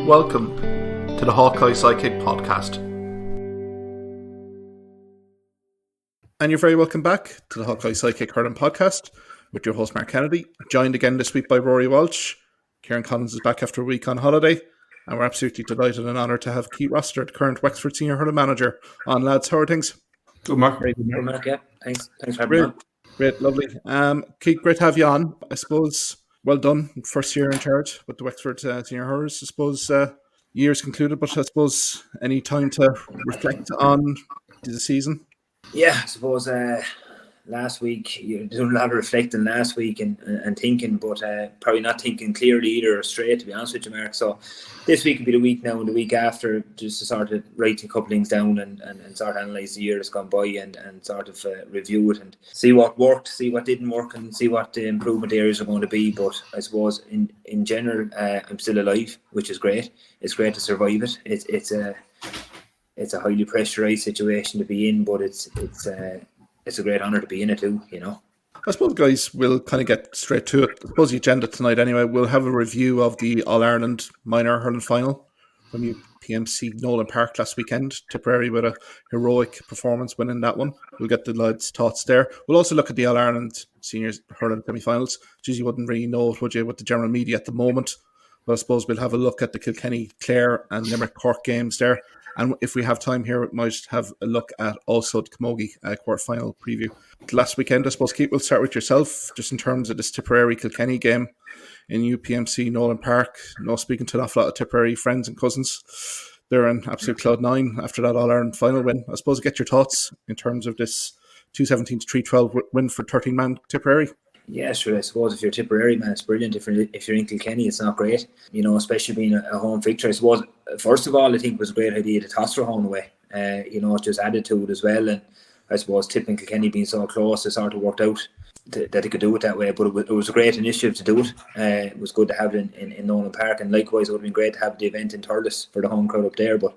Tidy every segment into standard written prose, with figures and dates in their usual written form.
Welcome to the Hawkeye Sidekick podcast. And you're very welcome back to the Hawkeye Sidekick Hurling podcast with your host Mark Kennedy, joined again this week by Ruairi Walsh. Kieran Collins is back after a week on holiday, and we're absolutely delighted and honoured to have Keith Rossiter, the current Wexford Senior Hurling Manager, on. Lads, how are things? Good, Mark. Very good, Mark. Yeah, thanks for having me on. Great, lovely. Keith, great to have you on. I suppose, well done, first year in charge with the Wexford Senior Hurlers. I suppose year's concluded, but I suppose any time to reflect on the season? Yeah, I suppose last week you did a lot of reflecting last week and thinking, but probably not thinking clearly either or straight, to be honest with you, Mark. So this week will be the week now and the week after, just to sort of write a couple things down and sort of analyse the year that's gone by and sort of review it and see what worked, see what didn't work, and see what the improvement areas are going to be. But I suppose in general, I'm still alive, which is great. It's great to survive it. It's a highly pressurised situation to be in, but it's a great honour to be in it too, you know. I suppose, guys, we'll kind of get straight to it. I suppose the agenda tonight anyway, we'll have a review of the All Ireland Minor Hurling Final from UPMC Nolan Park last weekend. Tipperary with a heroic performance winning that one. We'll get the lads' thoughts there. We'll also look at the All Ireland Seniors Hurling semi-finals. Geez, you wouldn't really know it, would you, with the general media at the moment. But I suppose we'll have a look at the Kilkenny, Clare and Limerick Cork games there. And if we have time here, we might have a look at also the Camogie quarter-final preview. Last weekend, I suppose, Keith, we'll start with yourself, just in terms of this Tipperary-Kilkenny game in UPMC Nolan Park. No speaking to an awful lot of Tipperary friends and cousins. They're in absolute cloud nine after that All-Ireland final win. I suppose get your thoughts in terms of this 217-312 win for 13-man Tipperary. Yeah, sure. I suppose if you're Tipperary, man, it's brilliant. If you're in Kilkenny, it's not great. You know, especially being a home fixture. I suppose, first of all, I think it was a great idea to toss for home away. You know, it just added to it as well. And I suppose Tip and Kilkenny being so close, it sort of worked out that they could do it that way. But it was a great initiative to do it. It was good to have it in Nolan Park. And likewise, it would have been great to have the event in Thurles for the home crowd up there. But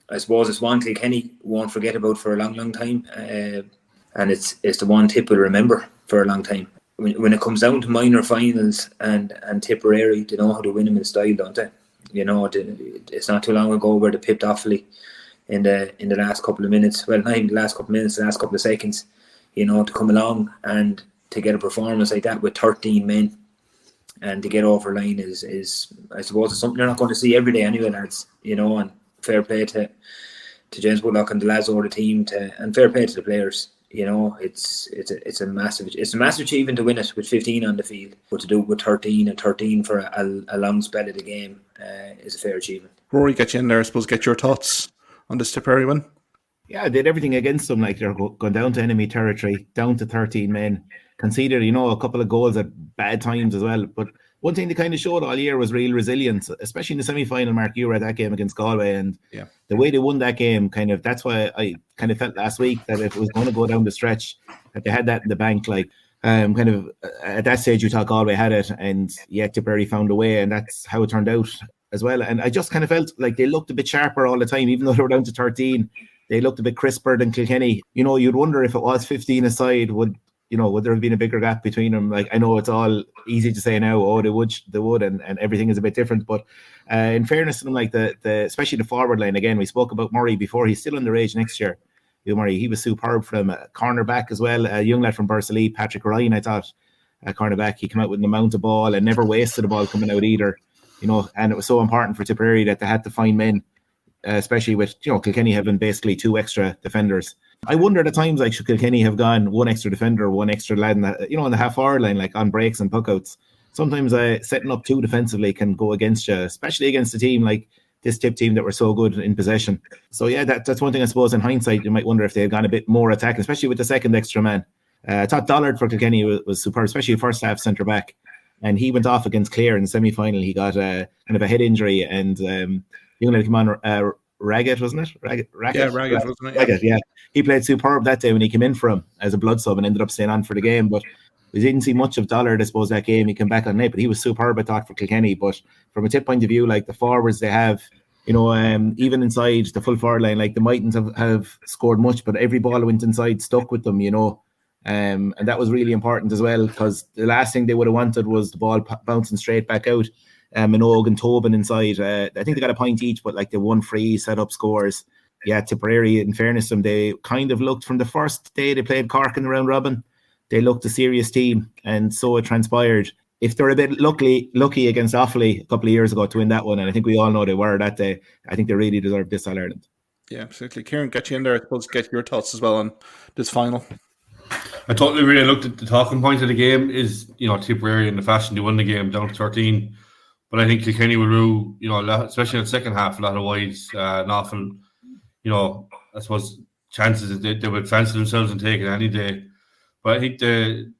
I suppose it's one Kilkenny won't forget about for a long, long time. And it's the one Tip will remember for a long time. When it comes down to minor finals and Tipperary, they know how to win them in style, don't they? You know, it's not too long ago where they pipped Offaly in the last couple of minutes. Well, not even the last couple of minutes, the last couple of seconds. You know, to come along and to get a performance like that with 13 men and to get over line is I suppose it's something you're not going to see every day anyway, lads. You know, and fair play to James Woodlock and the lads over the team, and fair play to the players. You know, it's a massive achievement to win it with 15 on the field, but to do it with 13 for a long spell of the game is a fair achievement. Rory, get you in there. I suppose get your thoughts on this Tipperary win. Yeah, I did everything against them. Like, they're going down to enemy territory, down to 13 men, conceded, you know, a couple of goals at bad times as well. But one thing they kind of showed all year was real resilience, especially in the semi-final. Mark, you were at that game against Galway, and the way they won that game, kind of, that's why I kind of felt last week that if it was going to go down the stretch, that they had that in the bank. Like, kind of at that stage, you thought Galway had it, and yet Tipperary found a way, and that's how it turned out as well. And I just kind of felt like they looked a bit sharper all the time, even though they were down to 13. They looked a bit crisper than Kilkenny. You know, you'd wonder if it was 15 aside, would there have been a bigger gap between them? Like, I know it's all easy to say now, they would, and everything is a bit different. But in fairness to them, like the especially the forward line, again, we spoke about Murray before. He's still underage next year. Murray, he was superb from a cornerback as well. A young lad from Bursley, Patrick Ryan, I thought, a cornerback. He came out with an amount of ball and never wasted the ball coming out either. You know, and it was so important for Tipperary that they had to find men, especially with, you know, Kilkenny having basically two extra defenders. I wondered at times, like, should Kilkenny have gone one extra defender, one extra lad in the half-hour line, like on breaks and puckouts. Sometimes setting up two defensively can go against you, especially against a team like this Tip team that were so good in possession. So yeah, that's one thing I suppose in hindsight you might wonder if they had gone a bit more attacking, especially with the second extra man. I thought Dollard for Kilkenny was superb, especially first half centre back, and he went off against Clare in the semi-final. He got kind of a head injury, and young lad came on. Raggett, wasn't it? Raggett, wasn't it? Raggett, yeah. He played superb that day when he came in for him as a blood sub and ended up staying on for the game. But we didn't see much of Dollard, I suppose, that game. He came back on late, but he was superb, I thought, for Kilkenny. But from a Tip point of view, like the forwards they have, you know, even inside the full forward line, like the Mightons have scored much, but every ball went inside stuck with them, you know. And that was really important as well, because the last thing they would have wanted was the ball bouncing straight back out. Minogue and Tobin inside. I think they got a point each, but like they won free set up scores. Yeah, Tipperary, in fairness to them, they kind of looked from the first day they played Cork in the round robin. They looked a serious team, and so it transpired. If they're a bit lucky against Offaly a couple of years ago to win that one, and I think we all know they were that day, I think they really deserved this All Ireland. Yeah, absolutely. Kieran, get you in there. I suppose get your thoughts as well on this final. I totally really looked at the talking point of the game is, Tipperary and the fashion they won the game down to 13. But I think Kilkenny will rule, especially in the second half, a lot of wides, an awful, I suppose chances that they would fancy themselves and take it any day. But I think the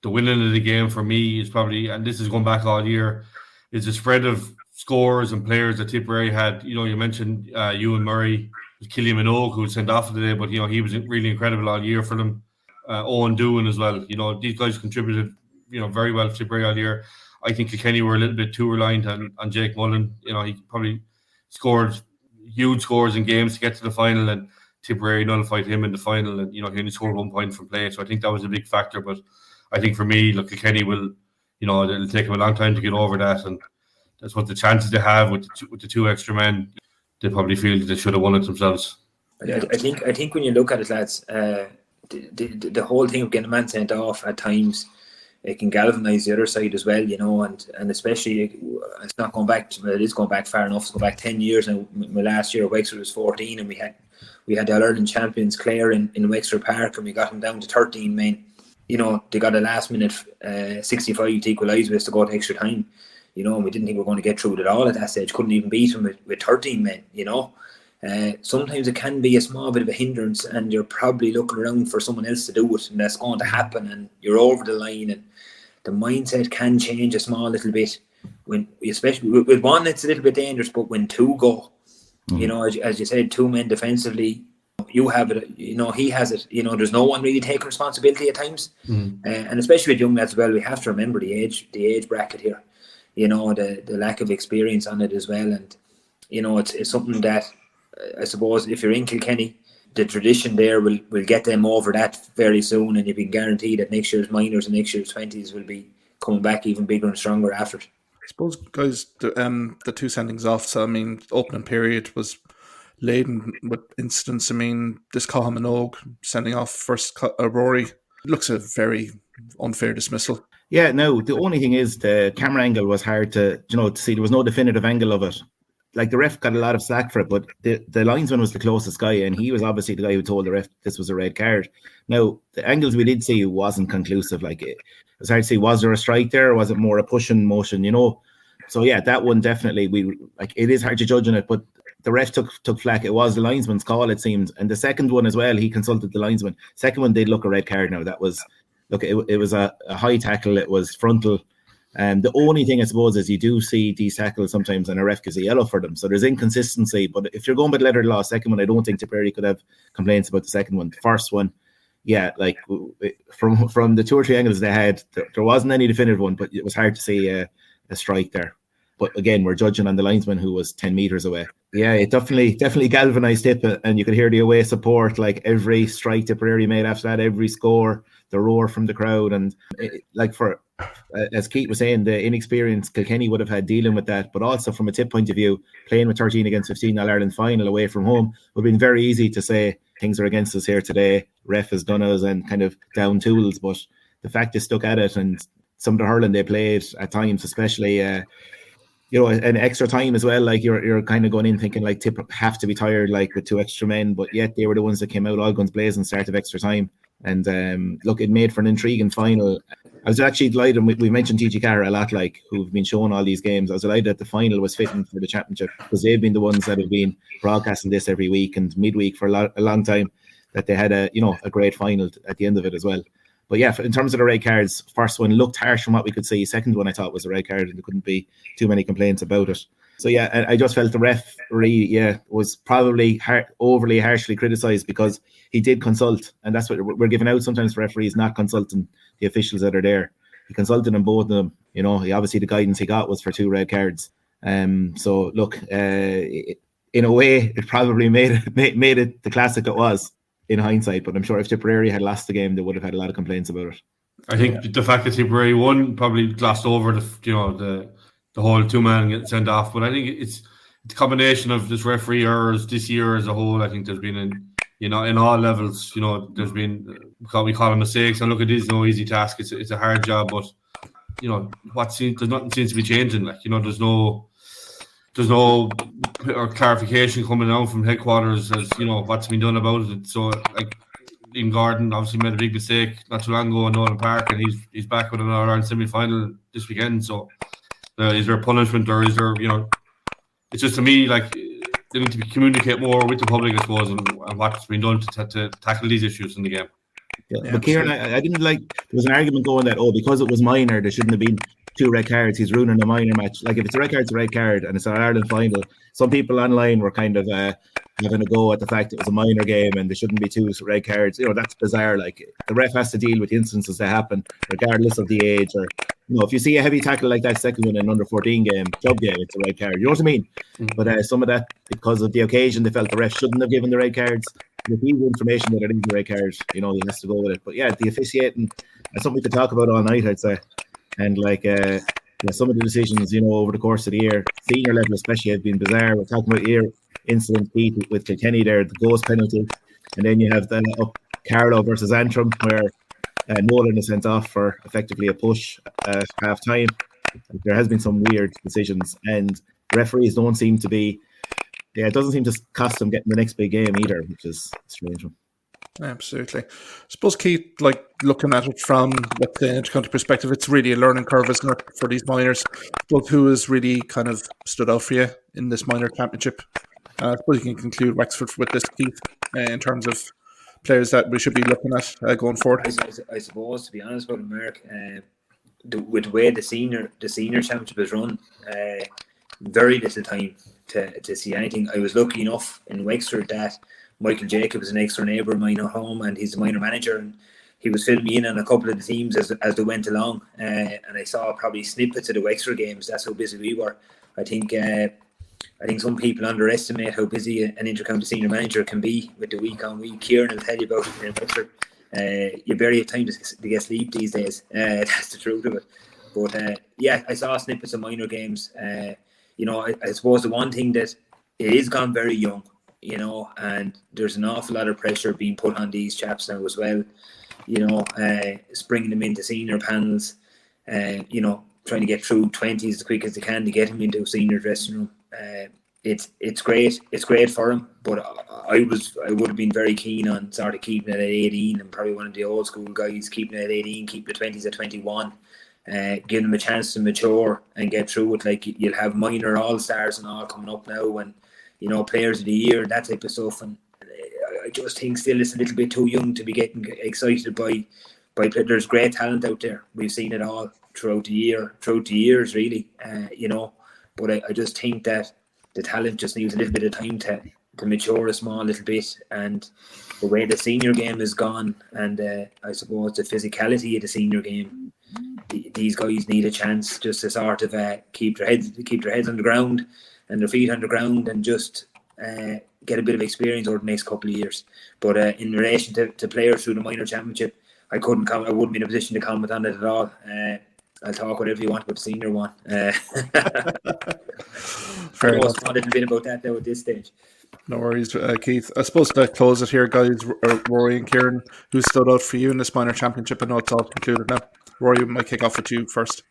winning of the game for me is probably, and this is going back all year, is the spread of scores and players that Tipperary had. You mentioned Ewan Murray, Killian Minogue, who was sent off today, but he was really incredible all year for them. Owen Doohan as well. These guys contributed, very well to Tipperary all year. I think Kilkenny were a little bit too reliant on Jake Mullen. He probably scored huge scores in games to get to the final, and Tipperary nullified him in the final, and he only scored 1 point from play. So I think that was a big factor. But I think for me, look, Kilkenny will, it'll take him a long time to get over that, and that's what the chances they have with the two extra men. They probably feel that they should have won it themselves. I think when you look at it, lads, the whole thing of getting a man sent off at times, it can galvanise the other side as well, and especially it's not going back. It is going back far enough. It's going back 10 years. And my last year, Wexford was 14, and we had the All Ireland champions Clare in Wexford Park, and we got them down to 13 men. They got a last minute 65 to equalise with us to go to extra time. And we didn't think we were going to get through it at all at that stage. Couldn't even beat them with 13 men. Sometimes it can be a small bit of a hindrance, and you're probably looking around for someone else to do it, and that's going to happen, and you're over the line, and the mindset can change a small little bit. When, especially with one, it's a little bit dangerous, but when two go, as you said, two men defensively, you have it, he has it. There's no one really taking responsibility at times, and especially with young lads as well. We have to remember the age bracket here. The lack of experience on it as well, and it's something that I suppose if you're in Kilkenny, the tradition there will get them over that very soon, and you can guarantee that next year's minors and next year's 20s will be coming back even bigger and stronger after it. I suppose, guys, the two sendings off. So opening period was laden with incidents. This Cathal Minogue sending off first Ruairi looks a very unfair dismissal. Yeah, no, the only thing is the camera angle was hard to see. There was no definitive angle of it. Like, the ref got a lot of slack for it, but the linesman was the closest guy, and he was obviously the guy who told the ref this was a red card. Now, the angles we did see wasn't conclusive. Like, it was hard to see, was there a strike there, or was it more a pushing motion, So, yeah, that one definitely, it is hard to judge on it, but the ref took flack. It was the linesman's call, it seems. And the second one as well, he consulted the linesman. Second one did look a red card now. That was... Look, it was a high tackle. It was frontal. The only thing, I suppose, is you do see these tackles sometimes, and a ref gives a yellow for them. So there's inconsistency. But if you're going by the letter of the law, second one, I don't think Tipperary could have complaints about the second one. The first one, yeah, like from the two or three angles they had, there wasn't any definitive one, but it was hard to see a strike there. But again, we're judging on the linesman who was 10 metres away. Yeah, it definitely galvanised Tip, and you could hear the away support, like every strike Tipperary made after that, every score, the roar from the crowd. And as Keith was saying, the inexperience Kilkenny would have had dealing with that, but also from a Tip point of view, playing with 13 against 15 All Ireland final away from home would have been very easy to say things are against us here today, ref has done us, and kind of down tools. But the fact they stuck at it, and some of the hurling they played at times, especially an extra time as well, like you're kind of going in thinking like Tip have to be tired, like with two extra men, but yet they were the ones that came out all guns blazing, start of extra time. And look, it made for an intriguing final. I was actually delighted, we mentioned TG Carr a lot, like, who've been showing all these games. I was delighted that the final was fitting for the championship, because they've been the ones that have been broadcasting this every week and midweek for a long time, that they had a great final at the end of it as well. But yeah, in terms of the red cards, first one looked harsh from what we could see. Second one I thought was a red card, and there couldn't be too many complaints about it. So yeah, I just felt the referee, was probably overly harshly criticised, because he did consult, and that's what we're giving out sometimes for referees not consulting the officials that are there. He consulted on both of them. He obviously the guidance he got was for 2 red cards. So look, in a way, it probably made it the classic it was in hindsight. But I'm sure if Tipperary had lost the game, they would have had a lot of complaints about it. I think the fact that Tipperary won probably glossed over the the whole 2-man getting sent off. But I think it's a combination of this referee errors this year as a whole. I think there's been in all levels. There's been we call them mistakes, and look, it is no easy task. It's a hard job, but there's nothing seems to be changing. There's no clarification coming down from headquarters as what's been done about it. So Liam Gordon obviously made a big mistake not too long ago in Nolan Park, and he's back with an All Ireland semi-final this weekend. So is there a punishment, or is there it's just, to me, they need to communicate more with the public, I suppose, and what's been done to tackle these issues in the game. Yeah, but Kieran, I didn't there was an argument going that, because it was minor, there shouldn't have been 2 red cards. He's ruining a minor match. If it's a red card, it's a red card, and it's an Ireland final. Some people online were kind of having a go at the fact it was a minor game and there shouldn't be 2 red cards. That's bizarre. The ref has to deal with the instances that happen, regardless of the age. Or if you see a heavy tackle like that second one in under 14 game, club game, it's a red card. You know what I mean? But some of that, because of the occasion, they felt the ref shouldn't have given the red cards. With the information that it is a red card, he has to go with it. But yeah, the officiating, that's something we could talk about all night, I'd say. And some of the decisions, over the course of the year, senior level especially, have been bizarre. We're talking about your incident, Keith, with Kilkenny there, the ghost penalty, and then you have the Carlow versus Antrim, where Nolan is sent off for effectively a push at half time. There has been some weird decisions, and referees don't seem to be. Yeah, it doesn't seem to cost them getting the next big game either, which is a strange one. Absolutely. I suppose, Keith, looking at it from the intercounty perspective, it's really a learning curve, isn't it, for these minors? But who has really kind of stood out for you in this minor championship? I suppose you can conclude Wexford with this, Keith, in terms of players that we should be looking at going forward. I suppose, to be honest with Mark, with the way the senior championship is run, very little time to see anything. I was lucky enough in Wexford that Michael Jacobs is an next door neighbour of mine at home, and he's a minor manager, and he was filming me in on a couple of the teams as they went along, and I saw probably snippets of the Wexford games. That's how busy we were. I think some people underestimate how busy an intercounty senior manager can be with the week on week. Kieran will tell you about it in Wexford. You barely have time to get sleep these days. That's the truth of it. But I saw snippets of minor games. I suppose the one thing that it is gone very young, and there's an awful lot of pressure being put on these chaps now as well. Springing them into senior panels, trying to get through 20s as quick as they can to get them into a senior dressing room. It's great. It's great for them, but I would have been very keen on sort of keeping it at 18, and probably one of the old school guys keeping it at 18, keep the 20s at 21. Give them a chance to mature and get through it. You'll have minor all-stars and all coming up now, and players of the year, that type of stuff. And I just think still it's a little bit too young to be getting excited by. There's great talent out there. We've seen it all throughout the years, really. But I just think that the talent just needs a little bit of time to mature a small little bit, and the way the senior game is gone, and I suppose the physicality of the senior game. These guys need a chance just to sort of keep their heads on the ground and their feet on the ground, and just get a bit of experience over the next couple of years. But in relation to players through the minor championship, I wouldn't be in a position to comment on it at all. I'll talk whatever you want about the senior one. Fair enough. A little bit about that now at this stage. No worries, Keith. I suppose to close it here, guys, Rory and Kieran, who stood out for you in this minor championship? I know it's all concluded now. Rory, might kick off with you first.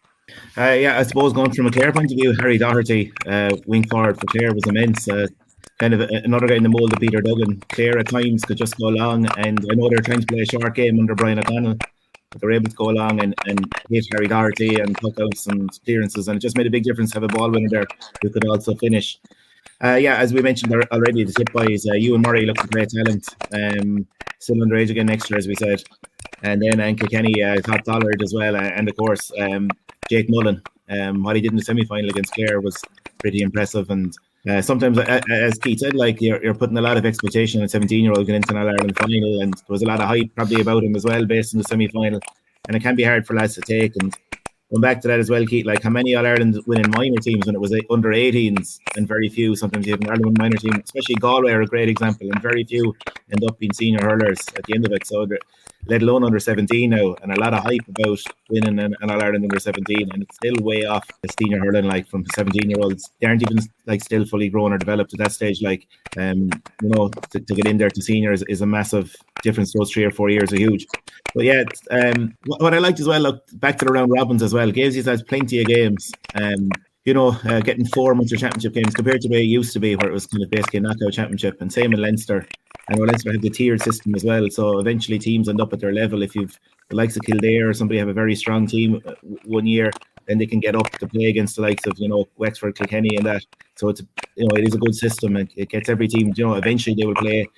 I suppose going from a Clare point of view, Harry Doherty, wing forward for Clare, was immense. Kind of another guy in the mould of Peter Duggan. Clare at times could just go along, and I know they're trying to play a short game under Brian O'Connell, but they're able to go along and hit Harry Doherty and puckouts and clearances, and it just made a big difference to have a ball winner there who could also finish. As we mentioned already, the tip boys, Ewan Murray looks a great talent, still underage again next year, as we said. And then Kilkenny, Todd Dollard as well, and of course Jake Mullen. What he did in the semi-final against Clare was pretty impressive, and sometimes, as Keith said, you're putting a lot of expectation on a 17-year-old getting into an All-Ireland final, and there was a lot of hype probably about him as well based on the semi-final, and it can be hard for lads to take. And going back to that as well, Keith, how many All-Ireland winning minor teams when it was under 18s, and very few, sometimes you have an Ireland minor team, especially Galway are a great example, and very few end up being senior hurlers at the end of it. So let alone under 17 now, and a lot of hype about winning an All-Ireland under 17, and it's still way off the senior hurling, like from 17-year-olds. They aren't even like still fully grown or developed at that stage. Like, you know, to get in there to seniors is a massive difference. Those 3 or 4 years are huge. But yeah, what I liked as well, look, back to the round robins as well, gives you guys plenty of games. You know, getting 4 Munster Championship games compared to the way it used to be, where it was kind of basically a knockout championship, and same in Leinster. And Leinster had the tiered system as well, so eventually teams end up at their level. If you've the likes of Kildare or somebody have a very strong team one year, then they can get up to play against the likes of, you know, Wexford, Kilkenny, and that. So it's, you know, it is a good system, and it gets every team. You know, eventually they will play,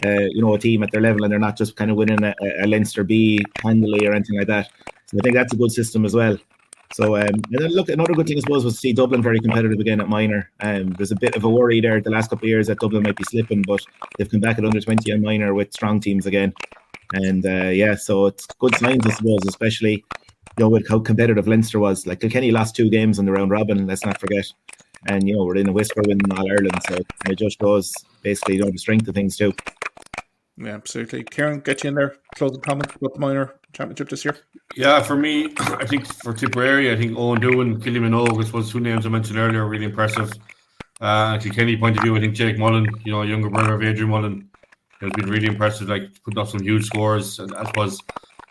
you know, a team at their level, and they're not just kind of winning a Leinster B handily or anything like that. So I think that's a good system as well. So, and then look, another good thing I suppose was to see Dublin very competitive again at minor. There's a bit of a worry there the last couple of years that Dublin might be slipping, but they've come back at under 20 and minor with strong teams again. And yeah, so it's good signs, I suppose, especially, you know, with how competitive Leinster was. Like Kilkenny lost 2 games in the round robin, let's not forget. And, you know, we're in a whisper winning All Ireland, so it just shows basically, you know, the strength of things too. Yeah, absolutely. Kieran, get you in there. Closing comment about the minor championship this year. Yeah, for me, I think for Tipperary, I think Owen Doohan, Killian Minogue was 2 names I mentioned earlier, really impressive. Kilkenny point of view, I think Jake Mullen, you know, younger brother of Adrian Mullen, has been really impressive, like putting up some huge scores, and I suppose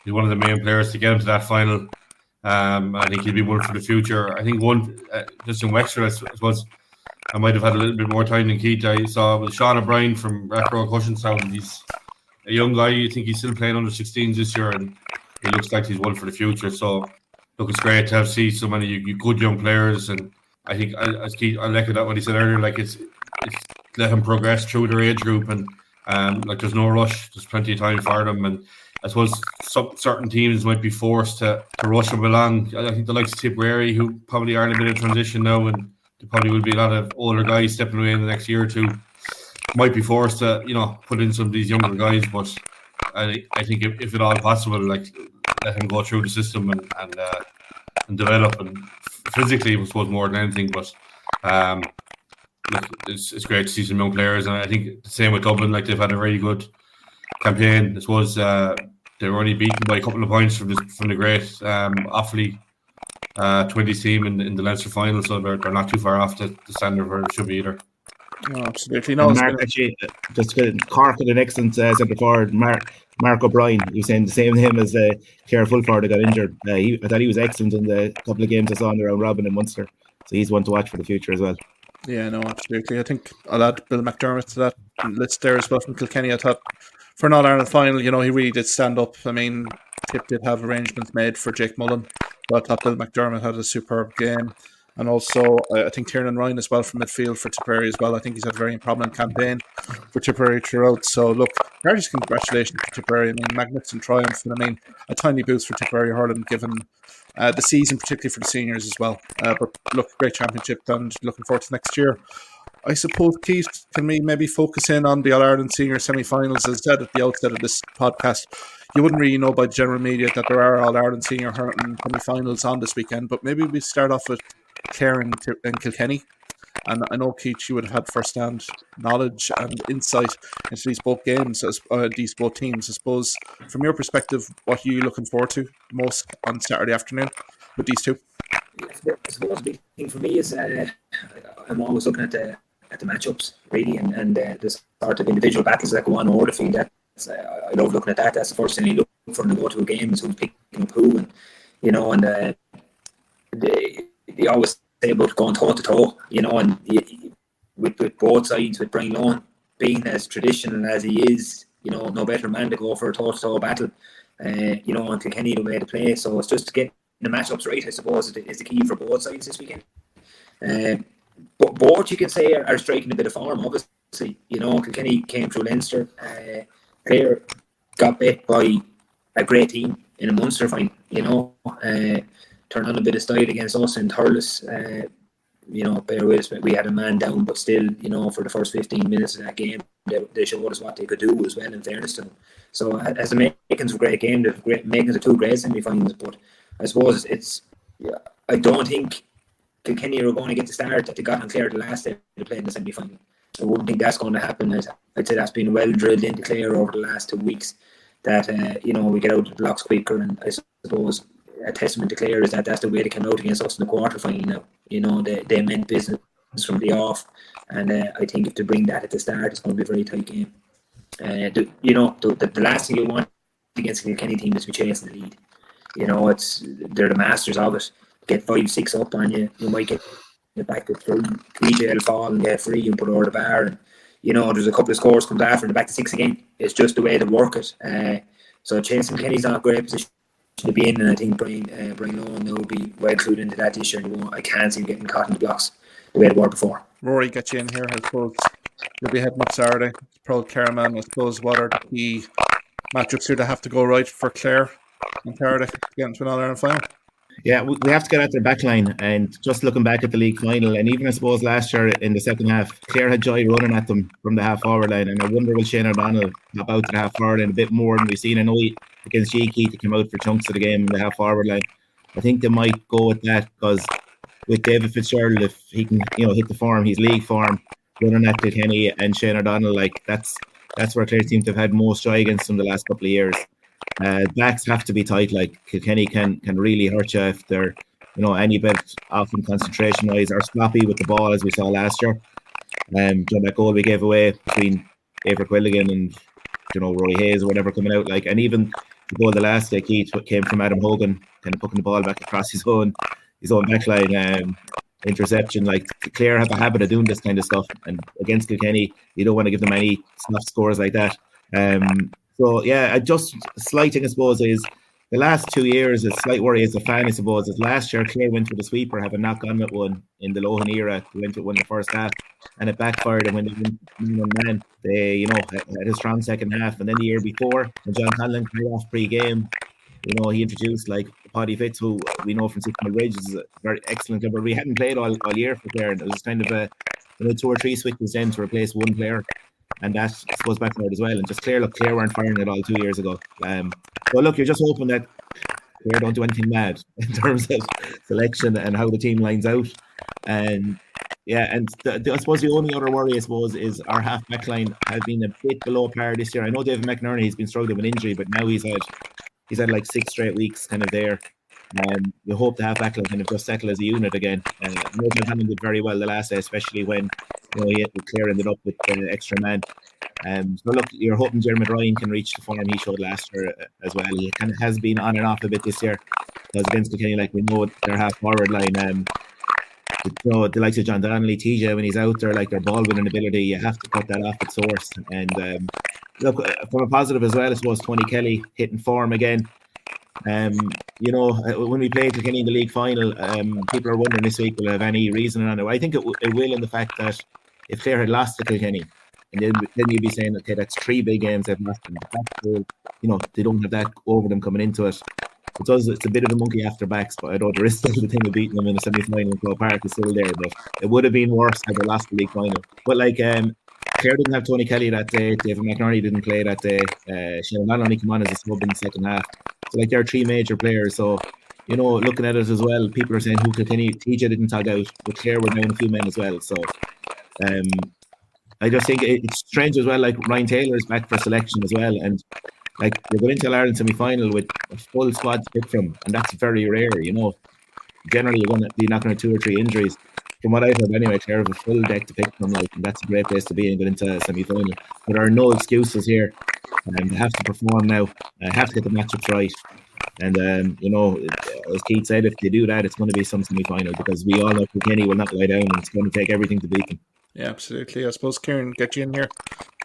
he's one of the main players to get him to that final. I think he'll be one for the future. I think one, just in Wexford, I suppose I might have had a little bit more time than Keith. I saw with Sean O'Brien from Rathrow Cushenstown. He's a young guy. I think he's still playing under 16s this year, and he looks like he's one for the future. So, look, it's great to see so many good young players. And I think, as Keith, I like that what he said earlier. Like it's let him progress through their age group, and like there's no rush. There's plenty of time for them. And I suppose certain teams might be forced to rush them along. I think the likes of Tipperary, who probably are in a bit of transition now, and there probably will be a lot of older guys stepping away in the next year or two, might be forced to, you know, put in some of these younger guys. But I think if at all possible, like let him go through the system and develop, and physically, I suppose, more than anything. But look, it's great to see some young players, and I think the same with Dublin. Like they've had a very good campaign. I suppose they were only beaten by a couple of points from the great Offaly 20s team in the Leinster final, so they're not too far off the standard where it should be either. No, absolutely. No, Mark, actually, just Cork had an excellent centre forward, Mark O'Brien. He was saying the same name as Clare Fulford that got injured. I thought he was excellent in the couple of games I saw in the round robin in Munster. So he's one to watch for the future as well. Yeah, no, absolutely. I think I'll add Bill McDermott to that list there as well from Kilkenny. I thought for an All-Ireland final, you know, he really did stand up. I mean, Tip did have arrangements made for Jake Mullen, but I thought Bill McDermott had a superb game. And also, I think Tiernan Ryan as well from midfield for Tipperary as well. I think he's had a very prominent campaign for Tipperary throughout. So, look, largest congratulations to Tipperary. I mean, magnificent triumph. And I mean, a tiny boost for Tipperary hurling given the season, particularly for the seniors as well. But look, great championship and looking forward to next year. I suppose, Keith, can we maybe focus in on the All-Ireland senior semi-finals? As I said at the outset of this podcast, you wouldn't really know by general media that there are All-Ireland senior hurling semi-finals on this weekend, but maybe we start off with Clare and Kilkenny. And I know, Keith, you would have had first-hand knowledge and insight into these both games, these both teams. I suppose, from your perspective, what are you looking forward to most on Saturday afternoon with these two? I suppose the big thing for me is I'm always looking at the matchups, really, and the sort of individual battles that go on over the field. I love looking at that. That's the first thing you look for in the go-to game, is who's picking up who, and you know, and they always say about going toe-to-toe, you know, and with both sides, with Brian Lohan being as traditional as he is, you know, no better man to go for a toe-to-toe battle, you know, and Kilkenny the way to play. So it's just to get the matchups right, I suppose, is the key for both sides this weekend. But both, you can say, are striking a bit of form, obviously. You know, Kilkenny came through Leinster. Clare got beat by a great team in a Munster final, you know. Turned on a bit of style against us in Thurles. You know, bear with us, we had a man down, but still, you know, for the first 15 minutes of that game, they showed us what they could do as well, in fairness to them. So, as the makings of a great game, the makings of two great semi-finals, but I suppose I don't think Kilkenny are going to get the start that they got on Clare the last day they played in the semi-final. I wouldn't think that's going to happen. I'd say that's been well drilled into Clare over the last 2 weeks. that we get out of the blocks quicker. And I suppose a testament to Clare is that that's the way they came out against us in the quarter final now. They meant business from the off, and I think if they bring that at the start, it's going to be a very tight game. The last thing you want against a Kilkenny team is to be chasing the lead. They're the masters of it. Get 5-6 up on you, you might get it back up through. PJ will fall and get free and put over the bar, and there's a couple of scores comes after and back to 6 again. It's just the way they work it. So chasing Kenny's not a great position to be in, and I think Brian Owen will be well clued into that this year. I can't see him getting caught in the blocks the way they were before. Rory, get you in here. I suppose you'll be heading up Saturday. Pro Clareman, I suppose, what are the key matchups here that have to go right for Clare and Saturday to get into an All-Ireland final? Yeah, we have to get at their back line, and just looking back at the league final, and even I suppose last year in the second half, Clare had joy running at them from the half-forward line, and I wonder will Shane O'Donnell hop out to the half-forward line a bit more than we've seen. I know against Keith, he came out for chunks of the game in the half-forward line. I think they might go with that, because with David Fitzgerald, if he can hit the form, he's league form, running at Kilkenny and Shane O'Donnell, that's where Clare seems to have had most joy against them the last couple of years. Backs have to be tight. Like Kilkenny can really hurt you if they're any bit off in concentration wise or sloppy with the ball, as we saw last year. That goal we gave away between Eibhear Quilligan and Rory Hayes or whatever coming out, and even the goal the last day, Keith, came from Adam Hogan, kind of pucking the ball back across his own backline. Interception. Like Clare have a habit of doing this kind of stuff, and against Kilkenny you don't want to give them any soft scores like that. So yeah, just a slight thing I suppose is the last 2 years, a slight worry as a fan I suppose is last year Clare went for the sweeper, having not gone with one in the Lohan era. They went with one in the first half and it backfired, and when they went man, they had a strong second half. And then the year before, when John Conlon came off pre-game, he introduced like Paddy Fitz, who we know from 6 Mile Ridge is a very excellent player, but we hadn't played all year for Clare, and it was kind of a 2 or 3 switches then to replace one player, and that I suppose backfired as well. And just Clare weren't firing at all 2 years ago. So look, you're just hoping that Clare don't do anything mad in terms of selection and how the team lines out. And yeah, and I suppose the only other worry I suppose is our half back line has been a bit below par this year. I know David McNerney has been struggling with injury, but now he's had like 6 straight weeks kind of there. You hope the half back line kind of just settle as a unit again. Northern Hammond did very well the last day, especially when Clare ended up with the extra man. So look, you're hoping Jeremy Ryan can reach the form he showed last year as well. He kind of has been on and off a bit this year, because against Kilkenny, like we know their half forward line, the likes of John Donnelly, TJ, when he's out there, like their ball winning ability, you have to cut that off at source. And look, from a positive as well, I suppose Tony Kelly hitting form again. When we played Kilkenny in the league final, people are wondering this week will it have any reason on it. I think it will, in the fact that if Clare had lost to Kilkenny, and then you'd be saying, okay, that's 3 big games they've lost, and they don't have that over them coming into it. It's a bit of a monkey after backs, but I know there is still the thing of beating them in a semi-final in Croke Park is still there, but it would have been worse had they lost the league final. But Clare didn't have Tony Kelly that day, David McNerney didn't play that day, Shane O'Donnell only came on as a sub in the second half. So there are 3 major players. So looking at it as well, people are saying who Kilkenny, TJ didn't tag out, but Clare were down a few men as well. So I just think it's strange as well. Like Ryan Taylor is back for selection as well, and like you're going into Ireland semi-final with a full squad to pick from, and that's very rare. Generally you're going to be knocking on 2 or 3 injuries. From what I've heard anyway, Clare have a full deck to pick from, and that's a great place to be and get into a semi-final. But there are no excuses here, and they have to perform now. Have to get the matchups right. And as Keith said, if they do that, it's going to be some semi-final, because we all know Kilkenny will not lie down, and it's going to take everything to beat them. Yeah, absolutely. I suppose, Kieran, get you in here.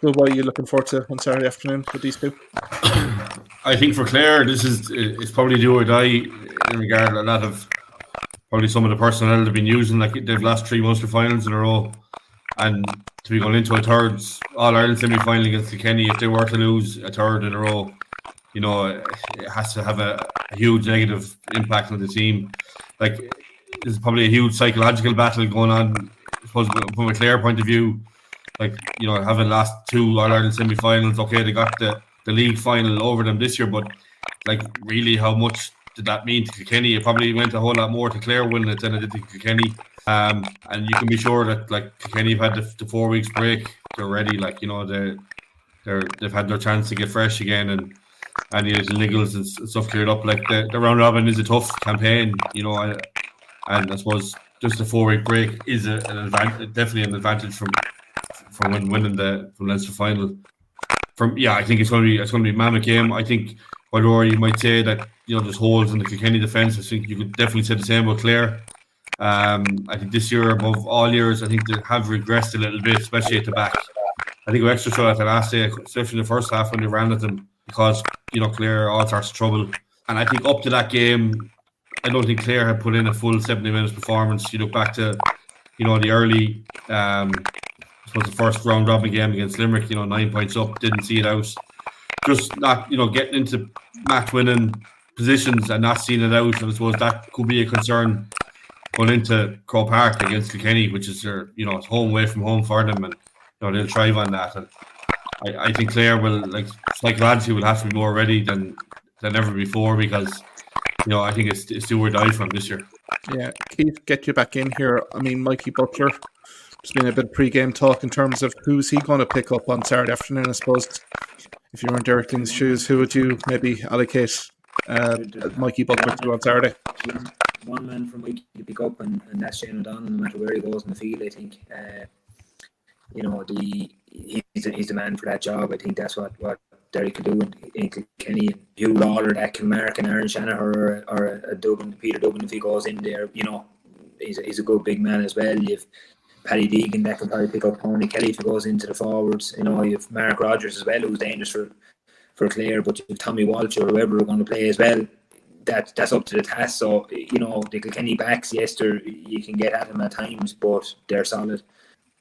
So what are you looking forward to on Saturday afternoon with these 2? I think for Clare, it's probably do or die in regard to a lot of probably some of the personnel they've been using. Like they've lost 3 Munster finals in a row, and to be going into a third All-Ireland semi-final against Kilkenny, if they were to lose a third in a row, it has to have a huge negative impact on the team. Like there's probably a huge psychological battle going on, I suppose, from a Clare point of view. Like, having lost 2 All-Ireland semi-finals, okay, they got the league final over them this year, but like really how much did that mean to Kilkenny? It probably meant a whole lot more to Clare winning it than it did to Kilkenny. And you can be sure that like Kilkenny have had the 4 weeks break. They're ready, they've had their chance to get fresh again, and and the niggles and stuff cleared up. Like the round robin is a tough campaign, and I suppose just a 4-week break is an advantage, definitely an advantage from winning from Leinster final. I think it's going to be a mammoth game. I think while Rory, you might say that there's holes in the Kilkenny defence, I think you could definitely say the same about Clare. I think this year, above all years, I think they have regressed a little bit, especially at the back. I think we extra saw that the last day, especially in the first half when they ran at them, because Clare all sorts of trouble. And I think up to that game, I don't think Clare had put in a full 70 minutes performance. You look back to the early the first round robin game against Limerick, 9 points up, didn't see it out. Just not, getting into match winning positions and not seeing it out. And I suppose that could be a concern going into Croke Park against Kilkenny, which is their, it's home away from home for them, and they'll thrive on that. And I think Clare will, psychologically, will have to be more ready than ever before, because I think it's do or die from this year. Yeah, Keith, get you back in here. I mean, Mikey Butler. There's been a bit of pre-game talk in terms of who's he going to pick up on Saturday afternoon. I suppose if you were in Derek Lyng's shoes, who would you maybe allocate Mikey Butler to on Saturday? One man for Mikey to pick up, and that's Shane O'Donnell, no matter where he goes in the field. I think he's the man for that job. I think that's what Derek could do in Kilkenny, and Hugh Lawler, that Kilmarnock, and Aaron Shanahan, or a Dublin, Peter Dublin, if he goes in there, he's a good big man as well. You've Paddy Deegan that can probably pick up Tony Kelly if he goes into the forwards. You have Mark Rogers as well, who's dangerous for Clare, but you've Tommy Walsh or whoever are going to play as well. That's up to the task. So the Kilkenny backs, yes, you can get at them at times, but they're solid.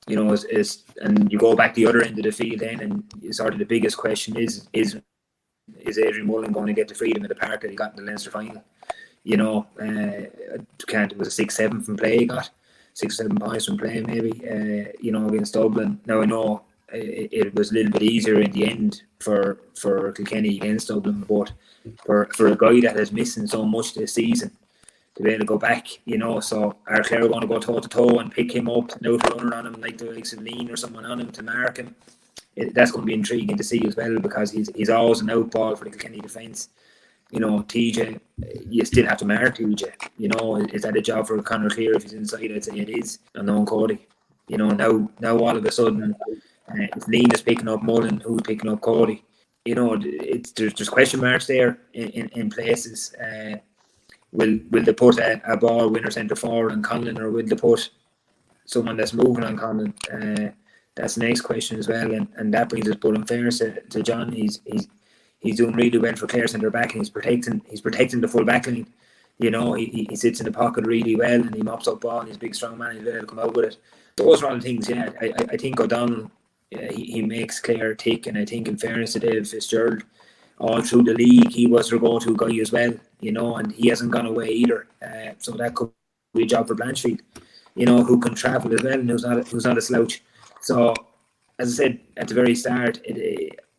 And you go back the other end of the field then, and sort of the biggest question is Adrian Mullen going to get the freedom of the park that he got in the Leinster final? It was a 6-7 from play he got. 6-7 points from playing, maybe, against Dublin. Now, I know it was a little bit easier in the end for Kilkenny against Dublin, but for a guy that is missing so much this season, to be able to go back, so are Clare going to go toe-to-toe and pick him up, no runner on him, like the likes of Lean or someone on him to mark him? That's going to be intriguing to see as well, because he's always an out ball for the Kilkenny defence. TJ, you still have to mark TJ. Is that a job for Conor Clear if he's inside? I'd say it is. And no Cody. Now all of a sudden, if Lean is picking up Mullen, who's picking up Cody? There's question marks there in places. Will they put a ball winner centre forward on Conlon, or will they put someone that's moving on Conlon? That's the next question as well. And that brings us, but in fairness to John, he's doing really well for Clare centre back, and he's protecting the full back line. He sits in the pocket really well, and he mops up ball, and he's a big strong man, he's able to come out with it. Those are all the things, yeah. I think O'Donnell, he makes Clare tick, and I think in fairness to David Fitzgerald, all through the league, he was their go-to guy as well, and he hasn't gone away either. So that could be a job for Blanchfield, who can travel as well, and who's not a slouch. So, as I said at the very start,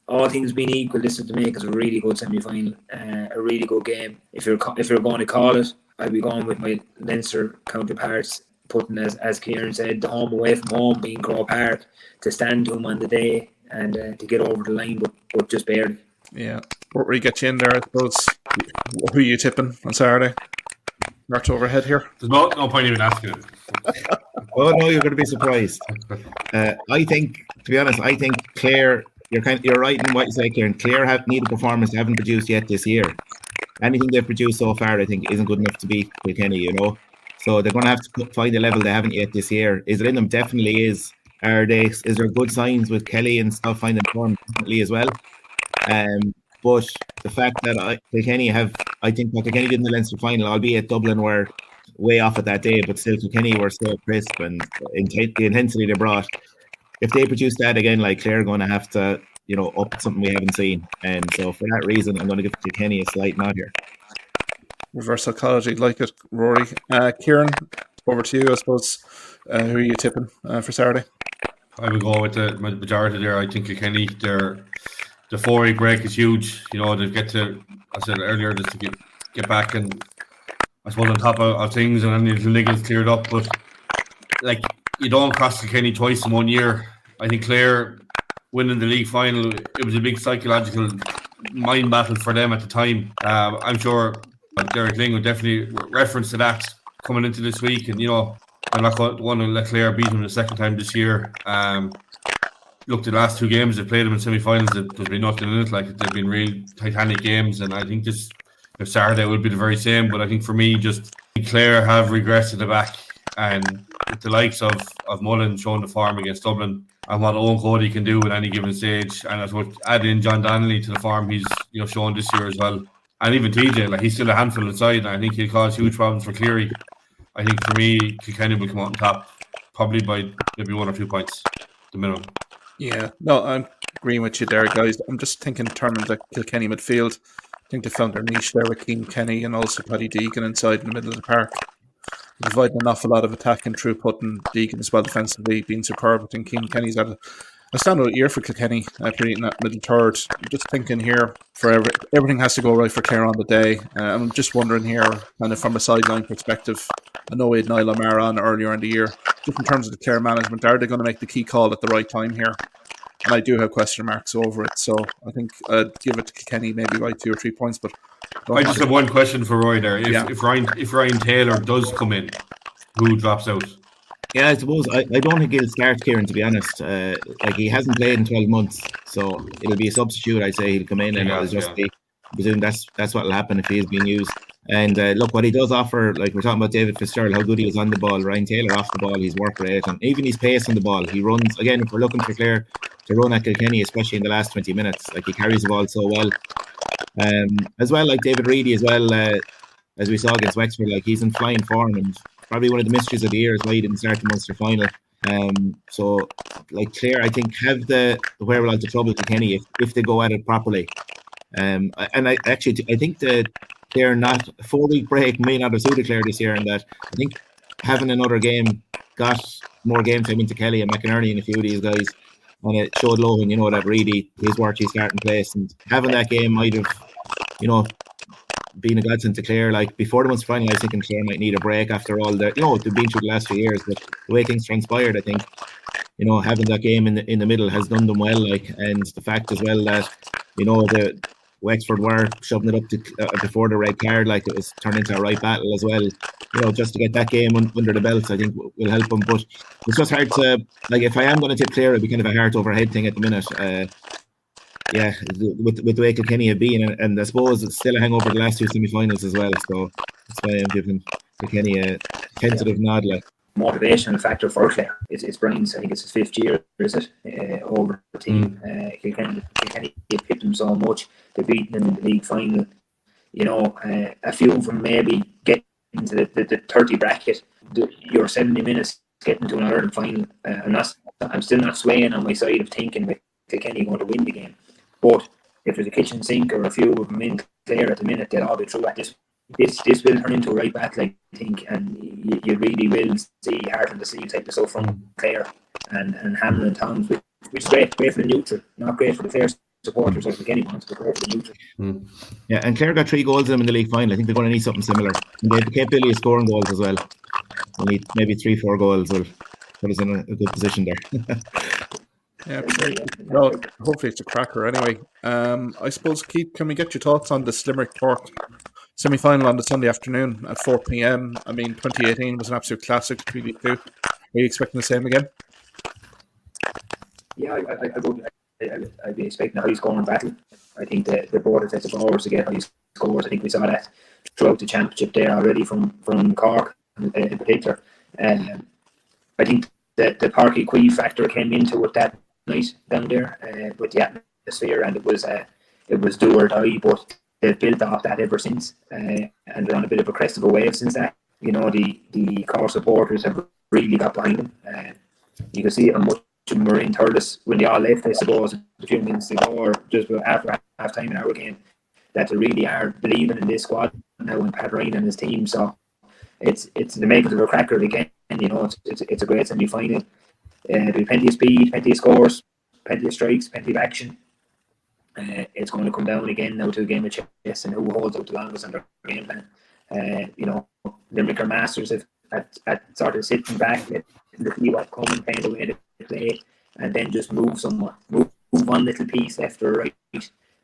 all things being equal, this is to make us a really good semi-final, a really good game. If you're going to call it, I'd be going with my Leinster counterparts, putting, as Kieran said, the home away from home being Croke Park, to stand to him on the day and to get over the line, but just barely. Yeah, what will you get you in there, I suppose? Who are you tipping on Saturday? March overhead here. There's no point even asking it. Oh no, you're going to be surprised. I think, to be honest, Clare. You're right in what you say, Kieran. Clare need a performance they haven't produced yet this year. Anything they've produced so far, I think, isn't good enough to beat Kilkenny. So they're going to have to find a level they haven't yet this year. Is it in them? Definitely is. Is there good signs with Kelly and stuff finding form? Definitely as well. But the fact that Kilkenny I think what Kilkenny did in the Leinster final, albeit Dublin were way off at that day, but still Kilkenny were so crisp, and the intensity they brought. If they produce that again, Clare are going to have to, up something we haven't seen. And so for that reason, I'm going to give Kilkenny a slight nod here. Reverse psychology, like it, Rory. Kieran, over to you, I suppose. Who are you tipping for Saturday? I would go with the majority there. I think Kilkenny, the 4-week break is huge. To get to, I said earlier, just to get back and, I suppose, on top of things, and then the niggles cleared up. But, you don't cross Kilkenny twice in 1 year. I think Clare winning the league final, it was a big psychological mind battle for them at the time. I'm sure Derek Ling would definitely reference to that coming into this week, and they're not going to let Clare beat them the second time this year. Look, the last 2 games they've played them in semi-finals, there's been nothing in it. Like, they've been real titanic games, and I think Saturday will be the very same. But I think for me, just Clare have regressed to the back, and with the likes of Mullen showing the form against Dublin and what Owen Cody can do at any given stage, and I suppose add in John Donnelly to the form he's shown this year as well, and even TJ, like, he's still a handful inside, and I think he'll cause huge problems for Cleary. I think for me, Kilkenny will come out on top, probably by maybe 1 or 2 points, the minimum. Yeah, no, I'm agreeing with you there, guys. I'm just thinking in terms of the Kilkenny midfield. I think they found their niche there with Keane Kenny and also Paddy Deegan inside in the middle of the park, providing an awful lot of attacking throughput, and Deegan as well defensively being superb. I think Keane Kenny's had a standout year for Kilkenny, in that middle third. I'm just thinking here, everything has to go right for Clare on the day. I'm just wondering here, kind of from a sideline perspective, I know we had Niall O'Meara on earlier in the year, just in terms of the Clare management, are they going to make the key call at the right time here? And I do have question marks over it, so I think I'd give it to Kilkenny maybe by 2 or 3 points. But I just have one question for Roy there. If Ryan Taylor does come in, who drops out? Yeah, I suppose I don't think he'll start, Kieran, to be honest. Like, he hasn't played in 12 months, so it'll be a substitute. I'd say he'll come in and it'll just be, I presume that's what will happen if he is being used. And look, what he does offer, like we're talking about David Fitzgerald, how good he is on the ball. Ryan Taylor off the ball, his work rate, and even his pace on the ball. He runs, again, if we're looking for Clare to run at Kilkenny, especially in the last 20 minutes, like, he carries the ball so well. As well, like David Reedy as well, as we saw against Wexford, like, he's in flying form, and probably one of the mysteries of the year is why he didn't start the Munster final. So, like, Clare, I think, have the wherewithal to trouble Kilkenny if they go at it properly. And I think that they're not, a 4-week break may not have suited Clare this year, and that I think having another game got more game time into Kelly and McInerney and a few of these guys, and it showed Lohan, that Reedy, his work, he's starting place, and having that game might have, been a godsend to Clare. Like, before the Munster final, I think Clare might need a break after all the, they've been through the last 2 years, but the way things transpired, I think, having that game in the middle has done them well. Like, and the fact as well that, the Wexford were shoving it up to before the red card, like, it was turned into a right battle as well. Just to get that game under the belts, I think will help them. But it's just hard to, like, if I am going to tip Clare, it'd be kind of a heart over head thing at the minute. With the way Kilkenny have been, and I suppose it's still a hangover the last 2 semi-finals as well. So that's why I'm giving Kilkenny a tentative nod. Like, motivational factor for Clare. It's Brian's, I think it's his 5th year, is it, over the team. Kilkenny have picked them so much. They've beaten them in the league final. A few of them maybe get into the 30 bracket. Your 70 minutes getting to an Ireland final. I'm still not swaying on my side of thinking that Kilkenny going to win the game. But if there's a kitchen sink or a few of them in Clare at the minute, they'll all be through at this. This will turn into a right battle, I think, and you really will see heart on the sleeve type of stuff from Clare and Hamlin and Toms, which is great for the neutral, not great for the Clare supporters, I think anyone, but great for the neutral. Yeah, and Clare got 3 goals in them in the league final. I think they're going to need something similar. And they have the capability of scoring goals as well. Only maybe 3-4 goals will put us in a good position there. Yeah, well, hopefully it's a cracker anyway. I suppose, Keith, can we get your thoughts on the Limerick Cork semi-final on the Sunday afternoon at 4 p.m? I mean, 2018 was an absolute classic between the two. Are you expecting the same again? Yeah, I'd be expecting a high-scoring battle. I think the border sets of forwards to get high scores. I think we saw that throughout the championship there already from Cork in particular. I think that the Páirc Uí Chaoimh factor came into it that night down there with the atmosphere, and it was do or die, but they've built off that ever since, and they're on a bit of a crest of a wave since that. The Cork supporters have really got behind them. You can see how much of them were in Thurles when they all left, I suppose, a few minutes ago, or just after half time in our game, that they really are believing in this squad now, and Pat Ryan and his team. So it's the makers of a cracker again. It's a great semi-final. There'll be plenty of speed, plenty of scores, plenty of strikes, plenty of action. It's going to come down again now to a game of chess and who holds out the longest on their game plan. Limerick are masters at sort of sitting back, letting the see what coming, playing the way they play, and then just move somewhat, move one little piece left or right,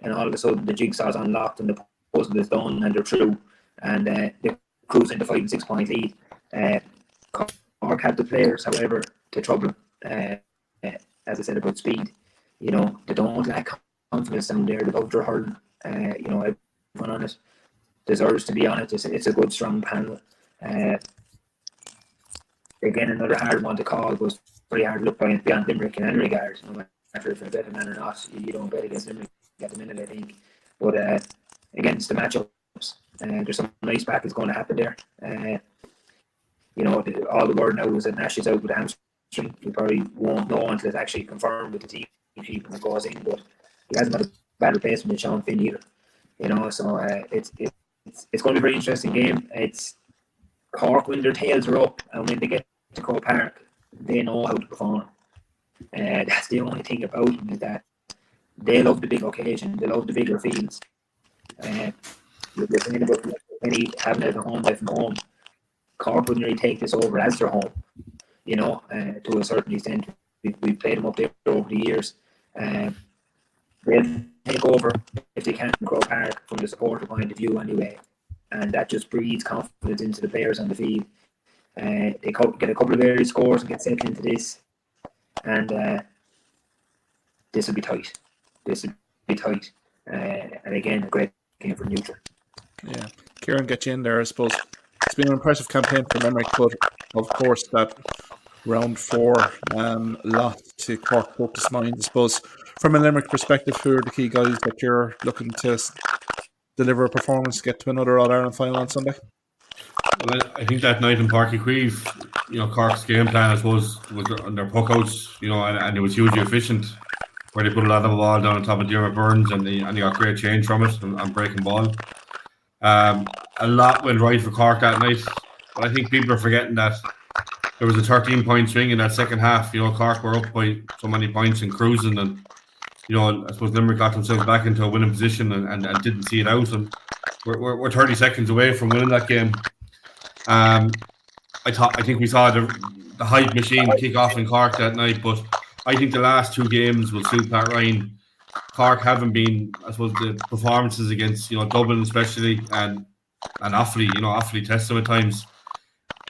and all of a sudden the jigsaw's unlocked and the puzzle is done and they're through, and they're cruising to 5 and 6 point lead. Cork had the players, however, to trouble. As I said about speed, you know, they don't lack confidence down there. They love their hurling. You know, everyone on it deserves to be on it. It's a good, strong panel. Again, another hard one to call, but very hard to look beyond Limerick in any regard. No matter if you're a better man or not, you don't bet against Limerick at the minute, I think. But against the matchups, there's some nice battles going to happen there. You know, all the word now is that Nash is out with a hamstring. You probably won't know until it's actually confirmed with the team sheet when it goes in. But he hasn't had a bad replacement with Sean Finn either. You know, so it's going to be a very interesting game. It's Cork when their tails are up and when they get to Croke Park, they know how to perform. That's the only thing about them, is that they love the big occasion. They love the bigger fields. They're thinking about any having it at home away from home. Cork wouldn't really take this over as their home, you know, to a certain extent. We've played them up there over the years. They'll take over if they can in Croke Park from the supporter point of view anyway, and that just breeds confidence into the players on the field. They get a couple of early scores and get settled into this, and this will be tight. And again, a great game for neutral. Yeah, Kieran, get you in there, I suppose. It's been an impressive campaign for Limerick, but of course that round 4 lost to Cork focused mind. I suppose from a Limerick perspective, who are the key guys that you're looking to deliver a performance to get to another All-Ireland final on Sunday? Well, I think that night in Páirc Uí Chaoimh, you know, Cork's game plan, I suppose, was on their puckouts, you know, and it was hugely efficient, where they put a lot of the ball down on top of Diarmaid Burns, and they got great change from it and breaking ball. A lot went right for Cork that night, but I think people are forgetting that there was a 13-point swing in that second half. You know, Cork were up by so many points and cruising, and you know, I suppose Limerick got themselves back into a winning position and didn't see it out, and we're 30 seconds away from winning that game. I think we saw the hype machine kick off in Cork that night, but I think the last 2 games will suit Pat Ryan. Cork haven't been, I suppose, the performances against, you know, Dublin especially and Offaly, you know, Offaly test them at times.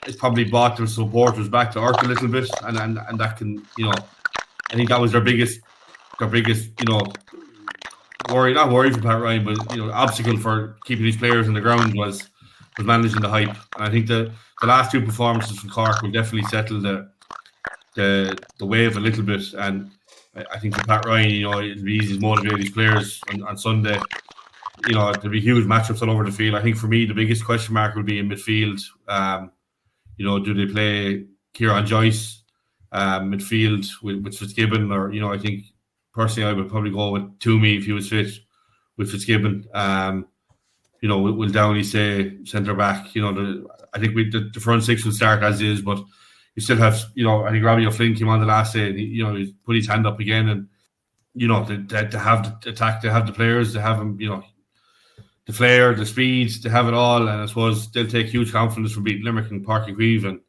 It's probably brought their supporters back to earth a little bit, and that can, you know, I think that was their biggest, you know, not worry for Pat Ryan, but, you know, obstacle for keeping these players on the ground was managing the hype. And I think the last 2 performances from Cork will definitely settle the wave a little bit. And I think for Pat Ryan, you know, it'll be easy to motivate these players on Sunday. You know, there'll be huge matchups all over the field. I think for me, the biggest question mark will be in midfield. You know, do they play Kieran Joyce midfield with Fitzgibbon? Or, you know, I think personally I would probably go with Toomey if he was fit with Fitzgibbon. You know, will Downey say centre back? You know, I think the front 6 will start as is, but you still have, you know, I think Robbie O'Flynn came on the last day, and you know, he's put his hand up again, and you know, to have the attack, to have the players, to have them, you know, the flair, the speed, to have it all, and I suppose they'll take huge confidence from beating Limerick and Páirc Uí Chaoimh. And